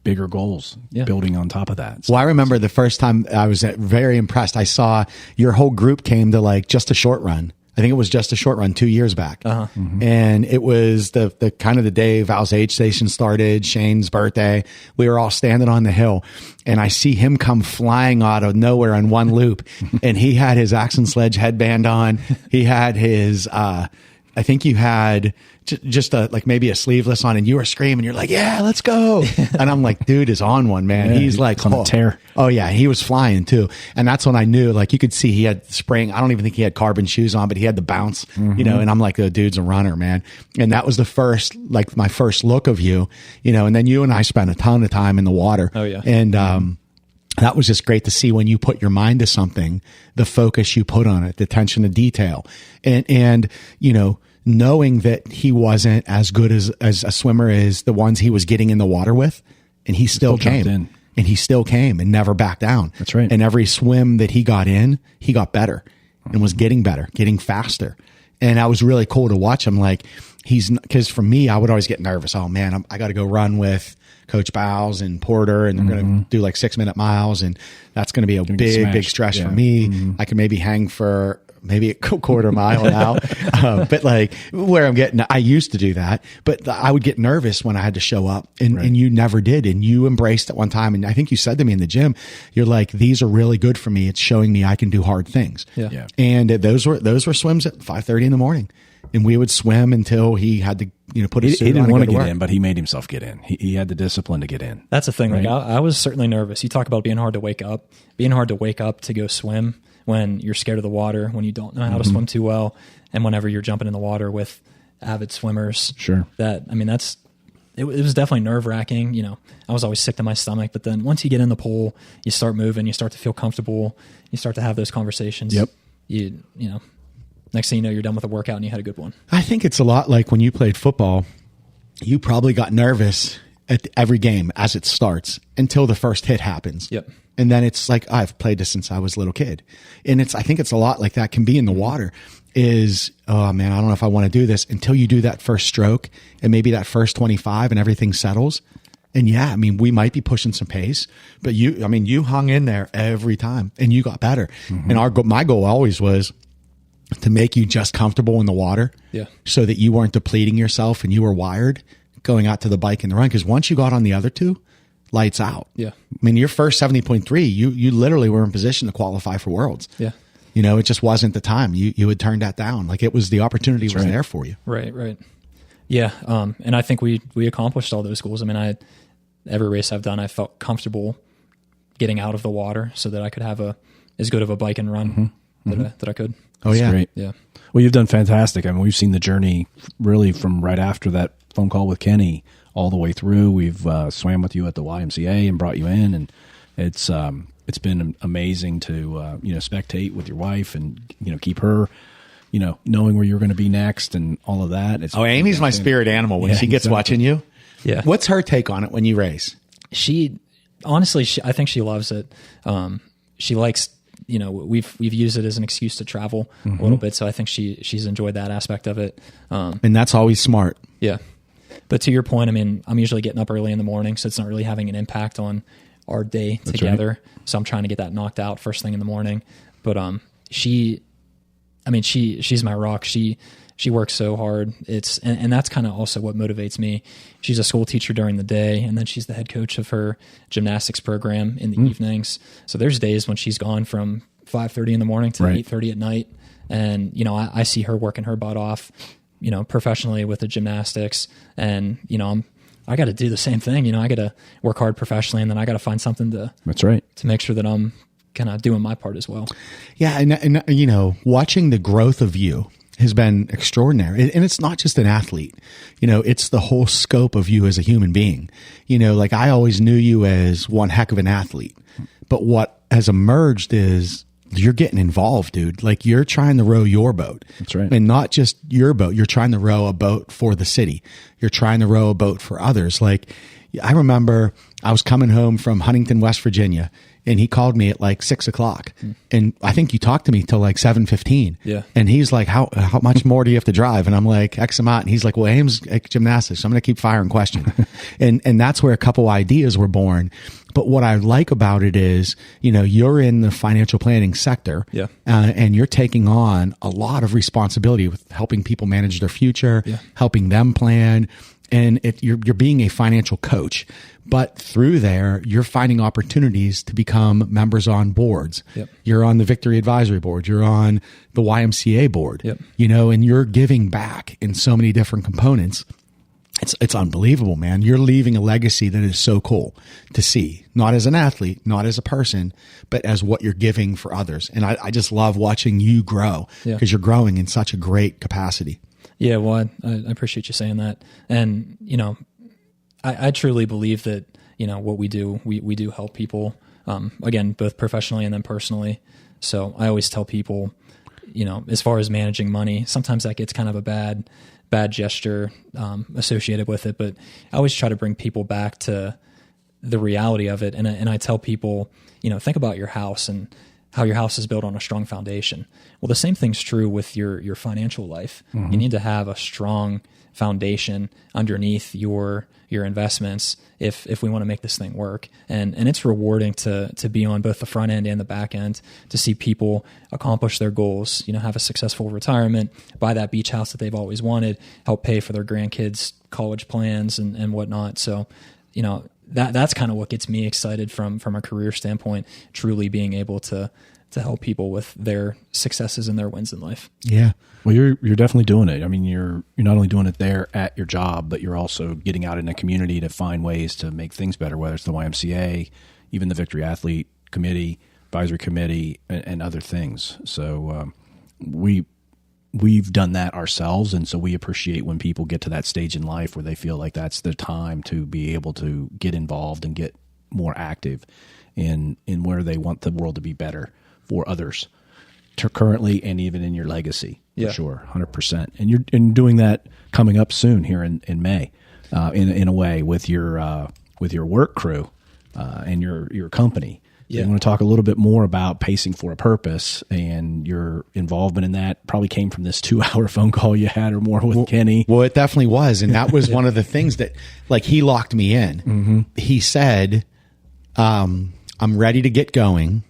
bigger goals building on top of that. So, well, I remember the first time I was very impressed. I saw your whole group came to like just a short run. I think it was just a short run 2 years back. Uh-huh. Mm-hmm. And it was the kind of the day Val's aid station started, Shane's birthday. We were all standing on the hill and I see him come flying out of nowhere on one loop. And he had his Axe and Sledge headband on. He had his, I think you had just maybe a sleeveless on and you were screaming. You're like, yeah, let's go. And I'm like, dude is on one, man. Yeah, he's like on a tear. Oh yeah. He was flying too. And that's when I knew, like you could see he had spring. I don't even think he had carbon shoes on, but he had the bounce, and I'm like, the dude's a runner, man. And that was my first look of you, and then you and I spent a ton of time in the water. Oh yeah. And, that was just great to see when you put your mind to something, the focus you put on it, the attention to detail, and knowing that he wasn't as good as a swimmer as the ones he was getting in the water with, and he still came and he still came and never backed down. That's right. And every swim that he got in, he got better and was getting better, getting faster. And that was really cool to watch him. Like because for me, I would always get nervous. Oh man, I got to go run with Coach Bowles and Porter, and they're going to do like 6-minute miles, and that's going to be a big stretch for me. I can maybe hang for maybe a quarter mile now. But like where I'm getting, I used to do that, but I would get nervous when I had to show up, and you never did. And you embraced it one time. And I think you said to me in the gym, you're like, these are really good for me. It's showing me I can do hard things. Yeah. And those were swims at 5:30 in the morning. And we would swim until he had to, put his suit on. He didn't want to get work. in, but he made himself get in. He had the discipline to get in. That's the thing. Right? Like I was certainly nervous. You talk about being hard to wake up to go swim when you're scared of the water, when you don't know how to swim too well, and whenever you're jumping in the water with avid swimmers. Sure. It was definitely nerve wracking. I was always sick to my stomach, but then once you get in the pool, you start moving, you start to feel comfortable, you start to have those conversations. Yep. Next thing you know, you're done with a workout and you had a good one. I think it's a lot like when you played football, you probably got nervous at every game as it starts until the first hit happens. Yep. And then it's like, I've played this since I was a little kid. And I think it's a lot like that can be in the water is, oh man, I don't know if I want to do this until you do that first stroke and maybe that first 25 and everything settles. And yeah, we might be pushing some pace, but you hung in there every time and you got better. Mm-hmm. And my goal always was to make you just comfortable in the water, so that you weren't depleting yourself and you were wired going out to the bike and the run. Because once you got on the other two, lights out. Yeah. Your first 70.3, you literally were in position to qualify for Worlds. Yeah. It just wasn't the time. You had turned that down. Like it was the opportunity was there for you. Right. Yeah. And I think we accomplished all those goals. Every race I've done, I felt comfortable getting out of the water so that I could have as good of a bike and run that I could. Oh, yeah. Great. Yeah. Well, you've done fantastic. We've seen the journey really from right after that phone call with Kenny all the way through. We've swam with you at the YMCA and brought you in, and it's been amazing to spectate with your wife and keep her knowing where you're going to be next and all of that. Amy's my spirit animal when she gets watching you. Yeah. What's her take on it when you race? She honestly, I think she loves it. She likes. We've used it as an excuse to travel a little bit, so I think she's enjoyed that aspect of it. And that's always smart. Yeah. But to your point, I'm usually getting up early in the morning, so it's not really having an impact on our day together. Right. So I'm trying to get that knocked out first thing in the morning. But she's my rock. She works so hard. And that's kind of also what motivates me. She's a school teacher during the day, and then she's the head coach of her gymnastics program in the evenings. So there's days when she's gone from 5:30 in the morning to 8:30 at night. And, I see her working her butt off, professionally with the gymnastics. And, I got to do the same thing. I got to work hard professionally, and then I got to find something to make sure that I'm kind of doing my part as well. Yeah. And watching the growth of you has been extraordinary. And it's not just an athlete, it's the whole scope of you as a human being. Like I always knew you as one heck of an athlete, but what has emerged is you're getting involved, dude. Like you're trying to row your boat. That's right. And not just your boat. You're trying to row a boat for the city. You're trying to row a boat for others. Like I remember I was coming home from Huntington, West Virginia, and he called me at like 6:00. And I think you talked to me till like 7:15. Yeah. And he's like, how much more do you have to drive? And I'm like, X amount. And he's like, well, Ames at gymnastics. So I'm going to keep firing questions. and that's where a couple ideas were born. But what I like about it is, you're in the financial planning sector, and you're taking on a lot of responsibility with helping people manage their future, helping them plan. And you're being a financial coach, but through there, you're finding opportunities to become members on boards. Yep. You're on the Victory Advisory Board. You're on the YMCA board, and you're giving back in so many different components. It's unbelievable, man. You're leaving a legacy that is so cool to see, not as an athlete, not as a person, but as what you're giving for others. And I just love watching you grow because you're growing in such a great capacity. Yeah, well, I appreciate you saying that. And, I truly believe that, what we do, we do help people, again, both professionally and then personally. So I always tell people, as far as managing money, sometimes that gets kind of a bad gesture associated with it. But I always try to bring people back to the reality of it. And I tell people, think about your house and how your house is built on a strong foundation. Well, the same thing's true with your financial life. You need to have a strong foundation underneath your investments if we want to make this thing work. And it's rewarding to be on both the front end and the back end, to see people accomplish their goals, have a successful retirement, buy that beach house that they've always wanted, help pay for their grandkids' college plans and whatnot. So, that's kind of what gets me excited from a career standpoint, truly being able to help people with their successes and their wins in life. Yeah. Well, you're definitely doing it. I mean, you're not only doing it there at your job, but you're also getting out in the community to find ways to make things better, whether it's the YMCA, even the Victory Athlete Committee, Advisory Committee, and other things. So we've done that ourselves, and so we appreciate when people get to that stage in life where they feel like that's the time to be able to get involved and get more active in where they want the world to be better for others, currently and even in your legacy. For sure, 100%. And you're doing that coming up soon here in May, in a way with your work crew and your company. Yeah. You want to talk a little bit more about Pacing for a Purpose and your involvement in that? Probably came from this 2-hour phone call you had or more with Kenny. Well, it definitely was. And that was one of the things that, like, he locked me in. He said, I'm ready to get going.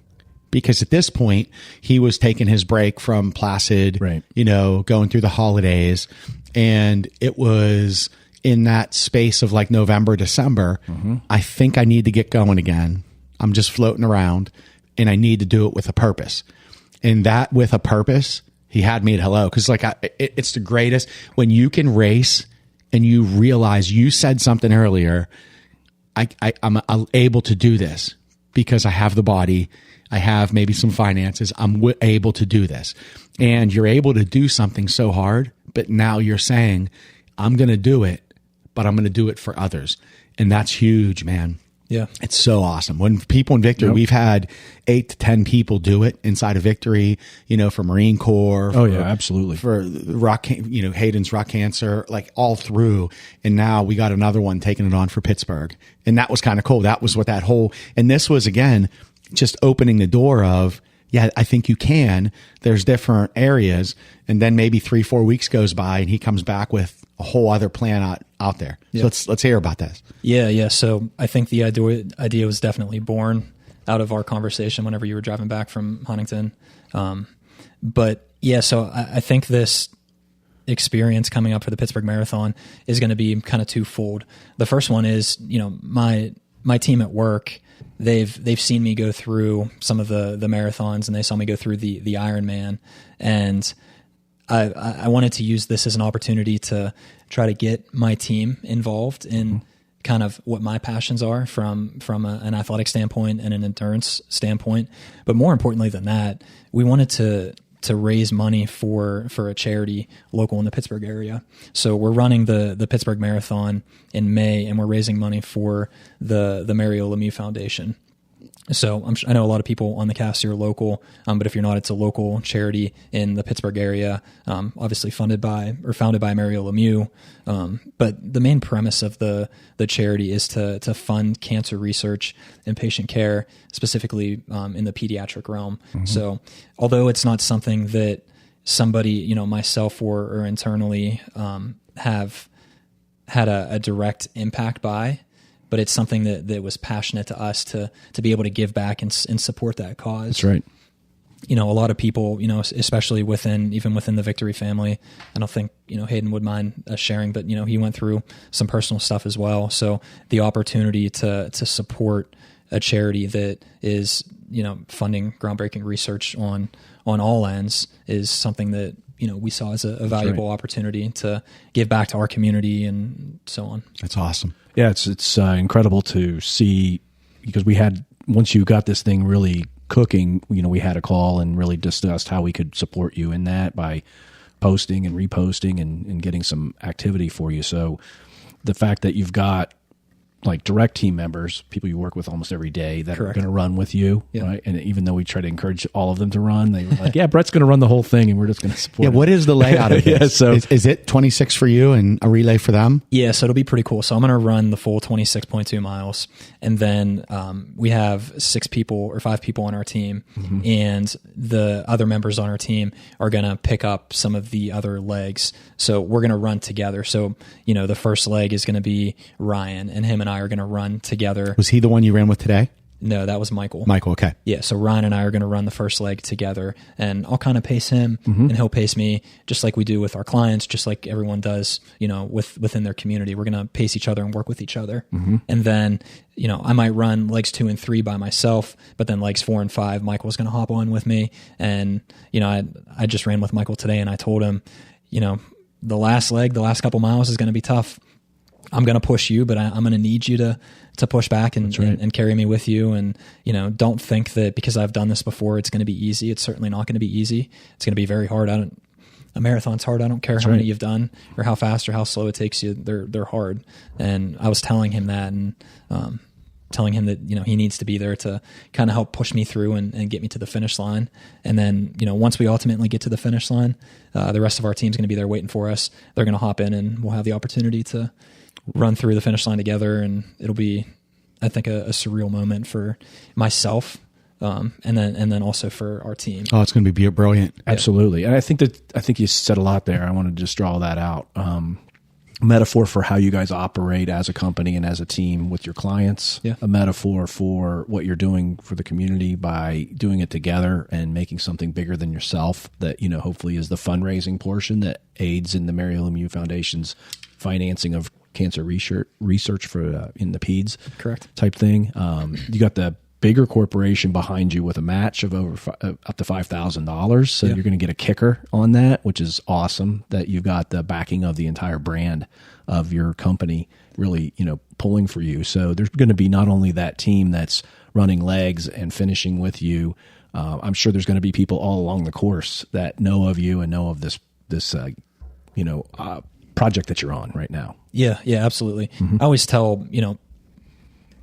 Because at this point, he was taking his break from Placid, right, going through the holidays. And it was in that space of like November, December, I think I need to get going again. I'm just floating around and I need to do it with a purpose. And that with a purpose, he had me at hello. Because it's the greatest when you can race and you realize you said something earlier, I'm able to do this because I have the body. I have maybe some finances. I'm able to do this. And you're able to do something so hard, but now you're saying, I'm going to do it, but I'm going to do it for others. And that's huge, man. Yeah. It's so awesome. When people in Victory, we've had 8 to 10 people do it inside of Victory, for Marine Corps. Absolutely. For Hayden's Rock Cancer, like all through. And now we got another one taking it on for Pittsburgh. And that was kind of cool. That was what and this was, again, just opening the door of, I think you can. There's different areas. And then maybe 3-4 weeks goes by and he comes back with a whole other plan out there. Yeah. So let's hear about this. Yeah. So I think the idea was definitely born out of our conversation whenever you were driving back from Huntington. So I think this experience coming up for the Pittsburgh Marathon is going to be kind of twofold. The first one is, my team at work, they've seen me go through some of the marathons, and they saw me go through the Ironman, and I wanted to use this as an opportunity to try to get my team involved in kind of what my passions are from an athletic standpoint and an endurance standpoint. But more importantly than that, we wanted to raise money for a charity local in the Pittsburgh area. So we're running the Pittsburgh Marathon in May, and we're raising money for the Mario Lemieux Foundation. So I know a lot of people on the cast are local, but if you're not, it's a local charity in the Pittsburgh area, obviously founded by Mario Lemieux. But the main premise of the charity is to fund cancer research and patient care, specifically in the pediatric realm. So although it's not something that somebody, myself or internally have had a direct impact by, but it's something that was passionate to us to be able to give back and support that cause. That's right. A lot of people, especially within the Victory family, I don't think, Hayden would mind us sharing, but, he went through some personal stuff as well. So the opportunity to support a charity that is, funding groundbreaking research on all ends is something that, we saw as a valuable opportunity to give back to our community and so on. That's awesome. Yeah, it's incredible to see, because once you got this thing really cooking, we had a call and really discussed how we could support you in that by posting and reposting and getting some activity for you. So the fact that you've got like direct team members, people you work with almost every day that Correct. are going to run with you, Yeah. right? And even though we try to encourage all of them to run, they were like, yeah, Brett's going to run the whole thing and we're just going to support Yeah. him. What is the layout of this? Yeah, so- is it 26 for you and a relay for them? Yeah, so it'll be pretty cool. So I'm going to run the full 26.2 miles. And then we have 5 people on our team. Mm-hmm. And the other members on our team are going to pick up some of the other legs. So we're going to run together. So, the first leg is going to be Ryan, and him and I are going to run together. Was he the one you ran with today? No, that was Michael. Michael, okay. Yeah, so Ryan and I are going to run the first leg together, and I'll kind of pace him, and he'll pace me, just like we do with our clients, just like everyone does, within their community. We're going to pace each other and work with each other. And then, I might run legs 2 and 3 by myself, but then legs 4 and 5, Michael's going to hop on with me. And, I just ran with Michael today, and I told him, the last leg, the last couple miles is going to be tough. I'm going to push you, but I'm going to need you to push back and carry me with you. And, don't think that because I've done this before, it's going to be easy. It's certainly not going to be easy. It's going to be very hard. A marathon's hard. I don't care how many you've done or how fast or how slow it takes you. They're hard. And I was telling him that, and, telling him that, he needs to be there to kind of help push me through and get me to the finish line. And then, once we ultimately get to the finish line, the rest of our team's going to be there waiting for us. They're going to hop in, and we'll have the opportunity to run through the finish line together. And it'll be, I think, a surreal moment for myself. And then also for our team. Oh, it's going to be brilliant. Absolutely. And I think you said a lot there. I want to just draw that out. Metaphor for how you guys operate as a company and as a team with your clients. Yeah. A metaphor for what you're doing for the community by doing it together and making something bigger than yourself that, hopefully is the fundraising portion that aids in the Mario Lemieux Foundation's financing of cancer research for in the PEDS Correct. type thing. You got the bigger corporation behind you with a match of up to $5,000. So you're going to get a kicker on that, which is awesome that you've got the backing of the entire brand of your company really, pulling for you. So there's going to be not only that team that's running legs and finishing with you. I'm sure there's going to be people all along the course that know of you and know of this project that you're on right now. Yeah, absolutely. I always tell,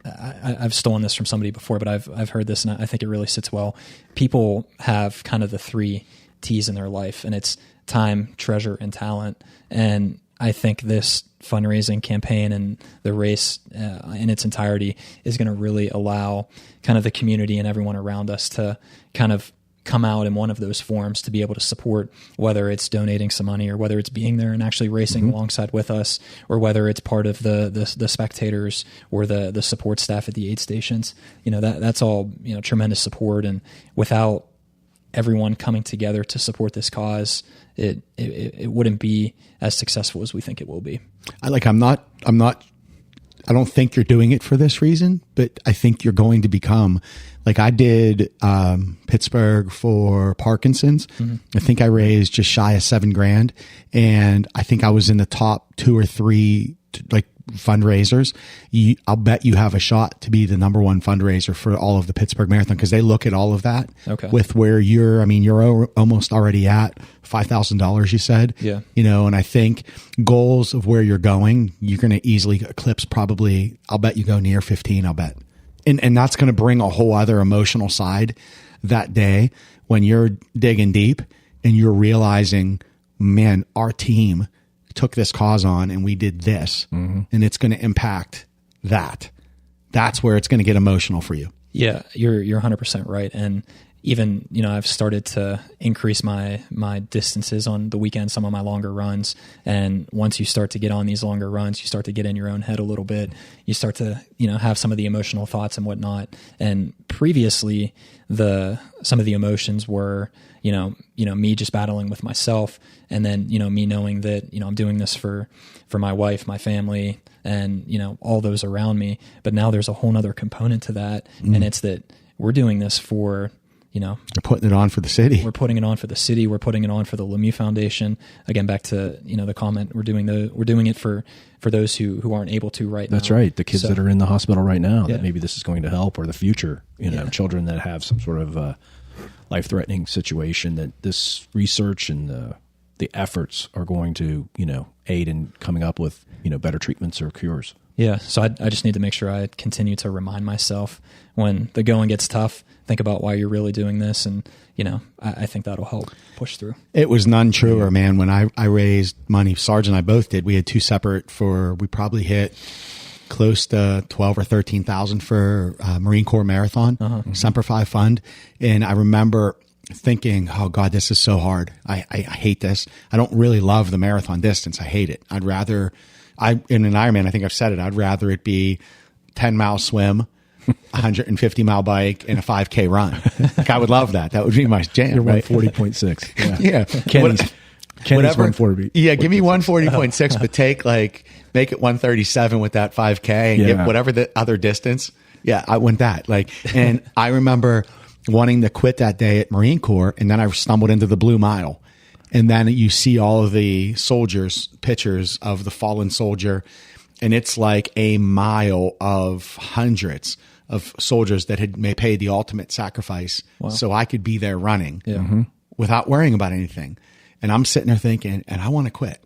I've stolen this from somebody before, but I've heard this, and I think it really sits well. People have kind of the 3 T's in their life, and it's time, treasure, and talent. And I think this fundraising campaign and the race in its entirety is going to really allow kind of the community and everyone around us to kind of come out in one of those forms to be able to support, whether it's donating some money or whether it's being there and actually racing alongside with us, or whether it's part of the spectators or the support staff at the aid stations. That's all, tremendous support. And without everyone coming together to support this cause, it wouldn't be as successful as we think it will be. I don't think you're doing it for this reason, but I think you're going to become, like I did Pittsburgh for Parkinson's. I think I raised just shy of $7,000, and I think I was in the top 2 or 3 fundraisers. I'll bet you have a shot to be the number 1 fundraiser for all of the Pittsburgh Marathon, because they look at all of that. Okay. With where you're almost already at $5,000, you said. Yeah. And I think goals of where you're going, you're going to easily eclipse probably, I'll bet you go near 15, I'll bet. And that's going to bring a whole other emotional side that day when you're digging deep and you're realizing, man, our team took this cause on and we did this, and it's going to impact that. That's where it's going to get emotional for you. Yeah, you're 100% right. And even, I've started to increase my distances on the weekend, some of my longer runs. And once you start to get on these longer runs, you start to get in your own head a little bit. You start to, have some of the emotional thoughts and whatnot. And previously some of the emotions were, me just battling with myself. And then, me knowing that, I'm doing this for my wife, my family, and, all those around me. But now there's a whole nother component to that. And it's that we're doing this for, You're putting it on for the city. We're putting it on for the city. We're putting it on for the Lemieux Foundation. Again, back to, the comment, we're doing it for those who aren't able to right now. That's right. The kids that are in the hospital right now, Yeah. that maybe this is going to help, or the future, children that have some sort of life-threatening situation, that this research and the efforts are going to, aid in coming up with, better treatments or cures. Yeah. So I just need to make sure I continue to remind myself when the going gets tough, think about why you're really doing this. And, I think that'll help push through. It was none truer, man. When I raised money, Sarge and I both did. We had two separate we probably hit close to 12 or 13,000 for Marine Corps Marathon, Semper Fi Fund. And I remember thinking, oh God, this is so hard. I hate this. I don't really love the marathon distance. I hate it. In an Ironman, I think I've said it, I'd rather it be 10-mile swim, 150-mile bike, and a 5K run. Like, I would love that. That would be my jam. You're right? 140.6. Yeah. Kenny's Whatever. 140. Yeah, give me 140.6, but make it 137 with that 5K and get whatever the other distance. Yeah, I want that. And I remember wanting to quit that day at Marine Corps, and then I stumbled into the Blue Mile. And then you see all of the soldiers, pictures of the fallen soldier, and it's like a mile of hundreds of soldiers that had paid the ultimate sacrifice so I could be there running without worrying about anything. And I'm sitting there thinking, and I want to quit.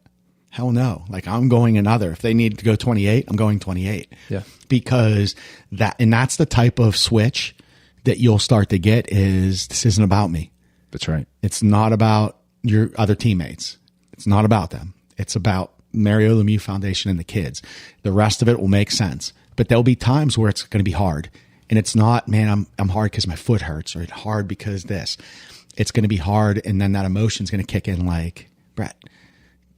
Hell no. I'm going another. If they need to go 28, I'm going 28. Yeah. Because that's the type of switch that you'll start to get is, this isn't about me. That's right. It's not about your other teammates. It's not about them. It's about Mario Lemieux Foundation and the kids. The rest of it will make sense. But there'll be times where it's going to be hard. And it's not, man, I'm hard because my foot hurts, or it's hard because this. It's going to be hard, and then that emotion's going to kick in like, Brett,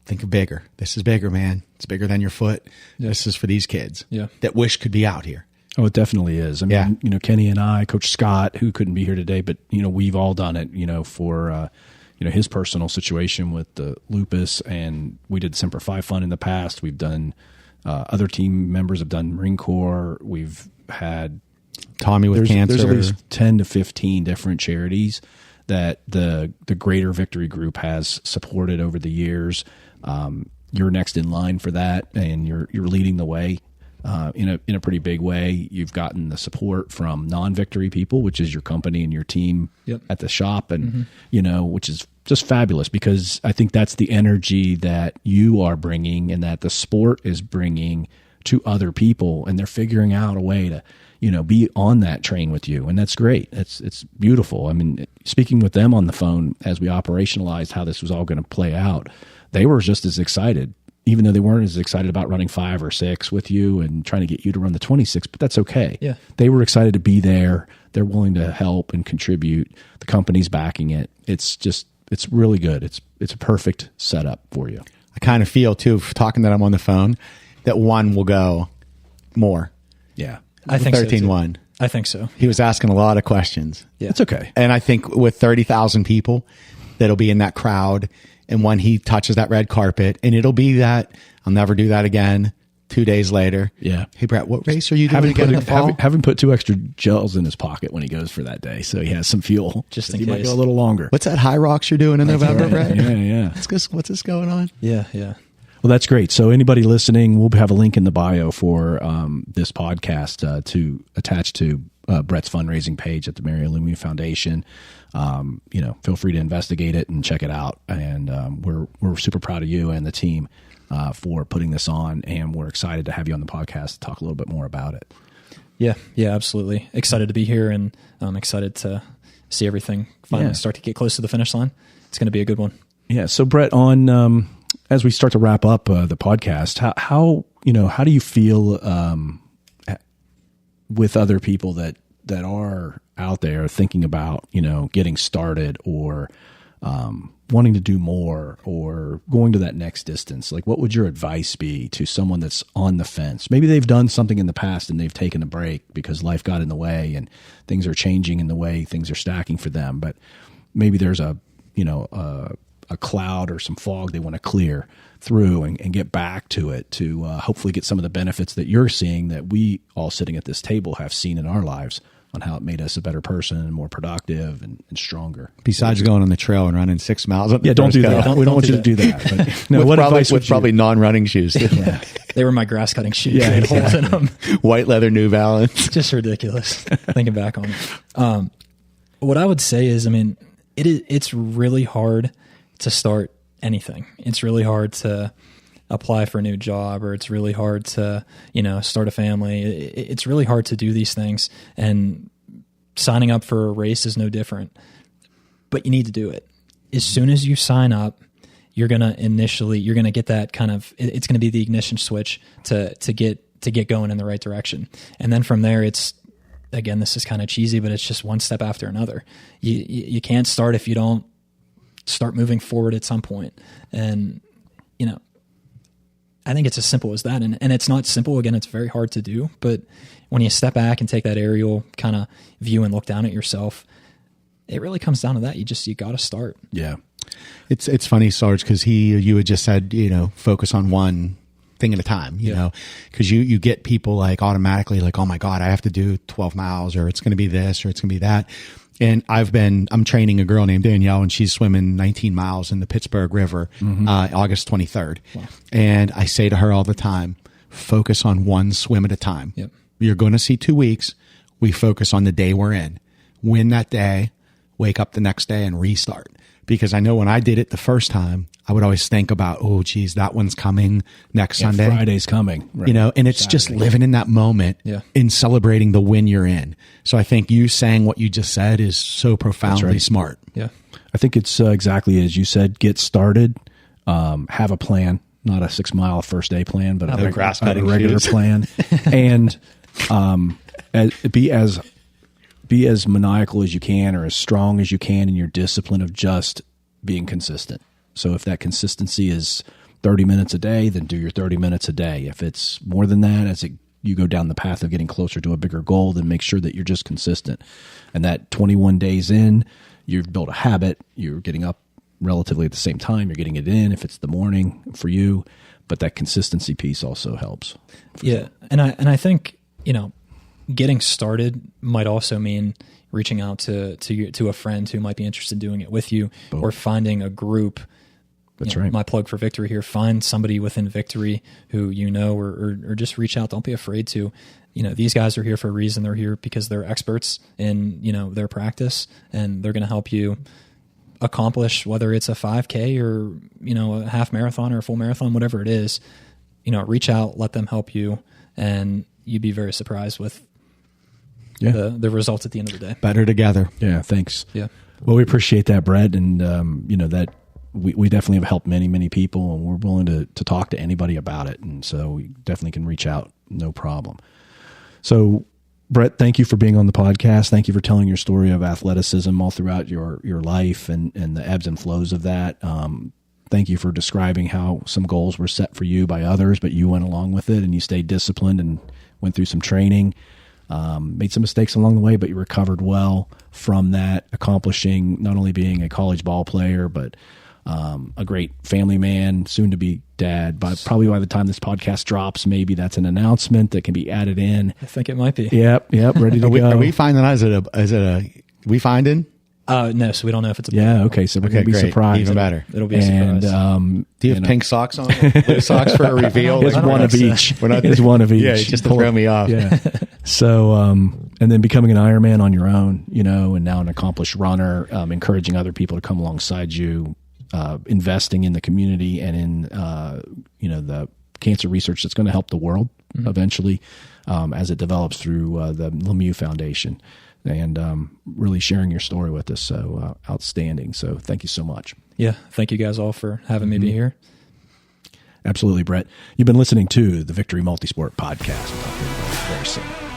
think of bigger. This is bigger, man. It's bigger than your foot. Yeah. This is for these kids that wish could be out here. Oh, it definitely is. I mean, Kenny and I, Coach Scott, who couldn't be here today, but, we've all done it, for, his personal situation with the lupus, and we did Semper Fi Fund in the past. We've done, other team members have done Marine Corps. We've had Tommy with cancer. There's at least 10 to 15 different charities that the Greater Victory Group has supported over the years. You're next in line for that, and you're leading the way in a pretty big way. You've gotten the support from non-Victory people, which is your company and your team at the shop, and which is just fabulous, because I think that's the energy that you are bringing and that the sport is bringing to other people, and they're figuring out a way to be on that train with you. And that's great. It's beautiful. I mean, speaking with them on the phone as we operationalized how this was all going to play out, they were just as excited, even though they weren't as excited about running 5 or 6 with you and trying to get you to run the 26, but that's okay. Yeah. They were excited to be there. They're willing to help and contribute. The company's backing it. It's really good. It's a perfect setup for you. I kind of feel too, talking that I'm on the phone, that one will go more. Yeah. I think 13-1. I think so. He was asking a lot of questions. Yeah. It's okay. And I think with 30,000 people that'll be in that crowd, and when he touches that red carpet, and it'll be that, I'll never do that again, 2 days later. Yeah. Hey, Brett, what race are you doing again in the fall? Having put 2 extra gels in his pocket when he goes for that day, so he has some fuel. Just in he case. might go a little longer. What's that High Rocks you're doing in November, Brett? Yeah. What's this going on? Yeah. Well, that's great. So anybody listening, we'll have a link in the bio for this podcast to attach to Brett's fundraising page at the Mario Lemieux Foundation. Feel free to investigate it and check it out. And we're super proud of you and the team for putting this on, and we're excited to have you on the podcast to talk a little bit more about it. Yeah, absolutely. Excited to be here, and I'm excited to see everything finally start to get close to the finish line. It's going to be a good one. Yeah. So Brett, on as we start to wrap up the podcast, how do you feel with other people that are out there thinking about getting started or wanting to do more or going to that next distance? Like, what would your advice be to someone that's on the fence? Maybe they've done something in the past and they've taken a break because life got in the way and things are changing in the way things are stacking for them. But maybe there's a cloud or some fog they want to clear through and get back to it to hopefully get some of the benefits that you're seeing that we all sitting at this table have seen in our lives on how it made us a better person and more productive and stronger. Besides going on the trail and running 6 miles. Yeah, don't do that. We don't want you to do that. But, no, what advice would you? Probably non-running shoes. Yeah. They were my grass cutting shoes. Yeah, exactly. Holes in them. White leather New Balance. Just ridiculous. Thinking back on it. What I would say is, it's really hard to start anything. It's really hard to apply for a new job, or it's really hard to, start a family. It's really hard to do these things, and signing up for a race is no different, but you need to do it. As soon as you sign up, you're going to get that kind of, it's going to be the ignition switch to get going in the right direction. And then from there, it's, again, this is kind of cheesy, but it's just one step after another. You can't start if you don't start moving forward at some point. And, I think it's as simple as that. And it's not simple. Again, it's very hard to do, but when you step back and take that aerial kind of view and look down at yourself, it really comes down to that. You got to start. Yeah. It's funny, Sarge, because you had just said, focus on one thing at a time, because you get people like automatically like, oh my God, I have to do 12 miles, or it's going to be this, or it's going to be that. And I'm training a girl named Danielle, and she's swimming 19 miles in the Pittsburgh River, August 23rd. Wow. And I say to her all the time, focus on one swim at a time. Yep. You're going to see 2 weeks. We focus on the day we're in. Win that day, wake up the next day and restart. Because I know when I did it the first time, I would always think about, oh, geez, that one's coming next Sunday. Friday's coming. Right. And it's Saturday. Just living in that moment and celebrating the win you're in. So I think you saying what you just said is so profoundly smart. Yeah. I think it's exactly as you said, get started, have a plan, not a 6 mile first day plan, but a regular plan. And be as maniacal as you can, or as strong as you can in your discipline of just being consistent. So if that consistency is 30 minutes a day, then do your 30 minutes a day. If it's more than that, you go down the path of getting closer to a bigger goal, then make sure that you're just consistent. And that 21 days in, you've built a habit. You're getting up relatively at the same time. You're getting it in if it's the morning for you. But that consistency piece also helps. Yeah. And I think, getting started might also mean reaching out to a friend who might be interested in doing it with you, or finding a group. That's right. My plug for Victory here. Find somebody within Victory who or just reach out. Don't be afraid to. These guys are here for a reason. They're here because they're experts in their practice, and they're going to help you accomplish, whether it's a 5K or a half marathon or a full marathon, whatever it is. Reach out, let them help you, and you'd be very surprised with the results at the end of the day. Better together. Yeah. Thanks. Yeah. Well, we appreciate that, Brett. And, that we definitely have helped many, many people, and we're willing to talk to anybody about it. And so we definitely can reach out. No problem. So Brett, thank you for being on the podcast. Thank you for telling your story of athleticism all throughout your life and the ebbs and flows of that. Thank you for describing how some goals were set for you by others, but you went along with it and you stayed disciplined and went through some training. Made some mistakes along the way, but you recovered well from that, accomplishing not only being a college ball player, but a great family man, soon to be dad. But probably by the time this podcast drops, maybe that's an announcement that can be added in. I think it might be. Yep, ready to go. Are we finding that? Is it a we finding? No, so we don't know if it's a okay, so we're going to be surprised. Even better. It'll be a surprise. Do you have pink socks on? Blue socks for a reveal? It's one of each. It's one of each. Yeah, just to throw me off. Yeah. So, and then becoming an Ironman on your own, and now an accomplished runner, encouraging other people to come alongside you, investing in the community and in, the cancer research that's going to help the world eventually, as it develops through the Lemieux Foundation. And really sharing your story with us. So outstanding. So thank you so much. Yeah. Thank you guys all for having me be here. Absolutely, Brett. You've been listening to the Victory Multisport podcast. We'll talk to you very soon.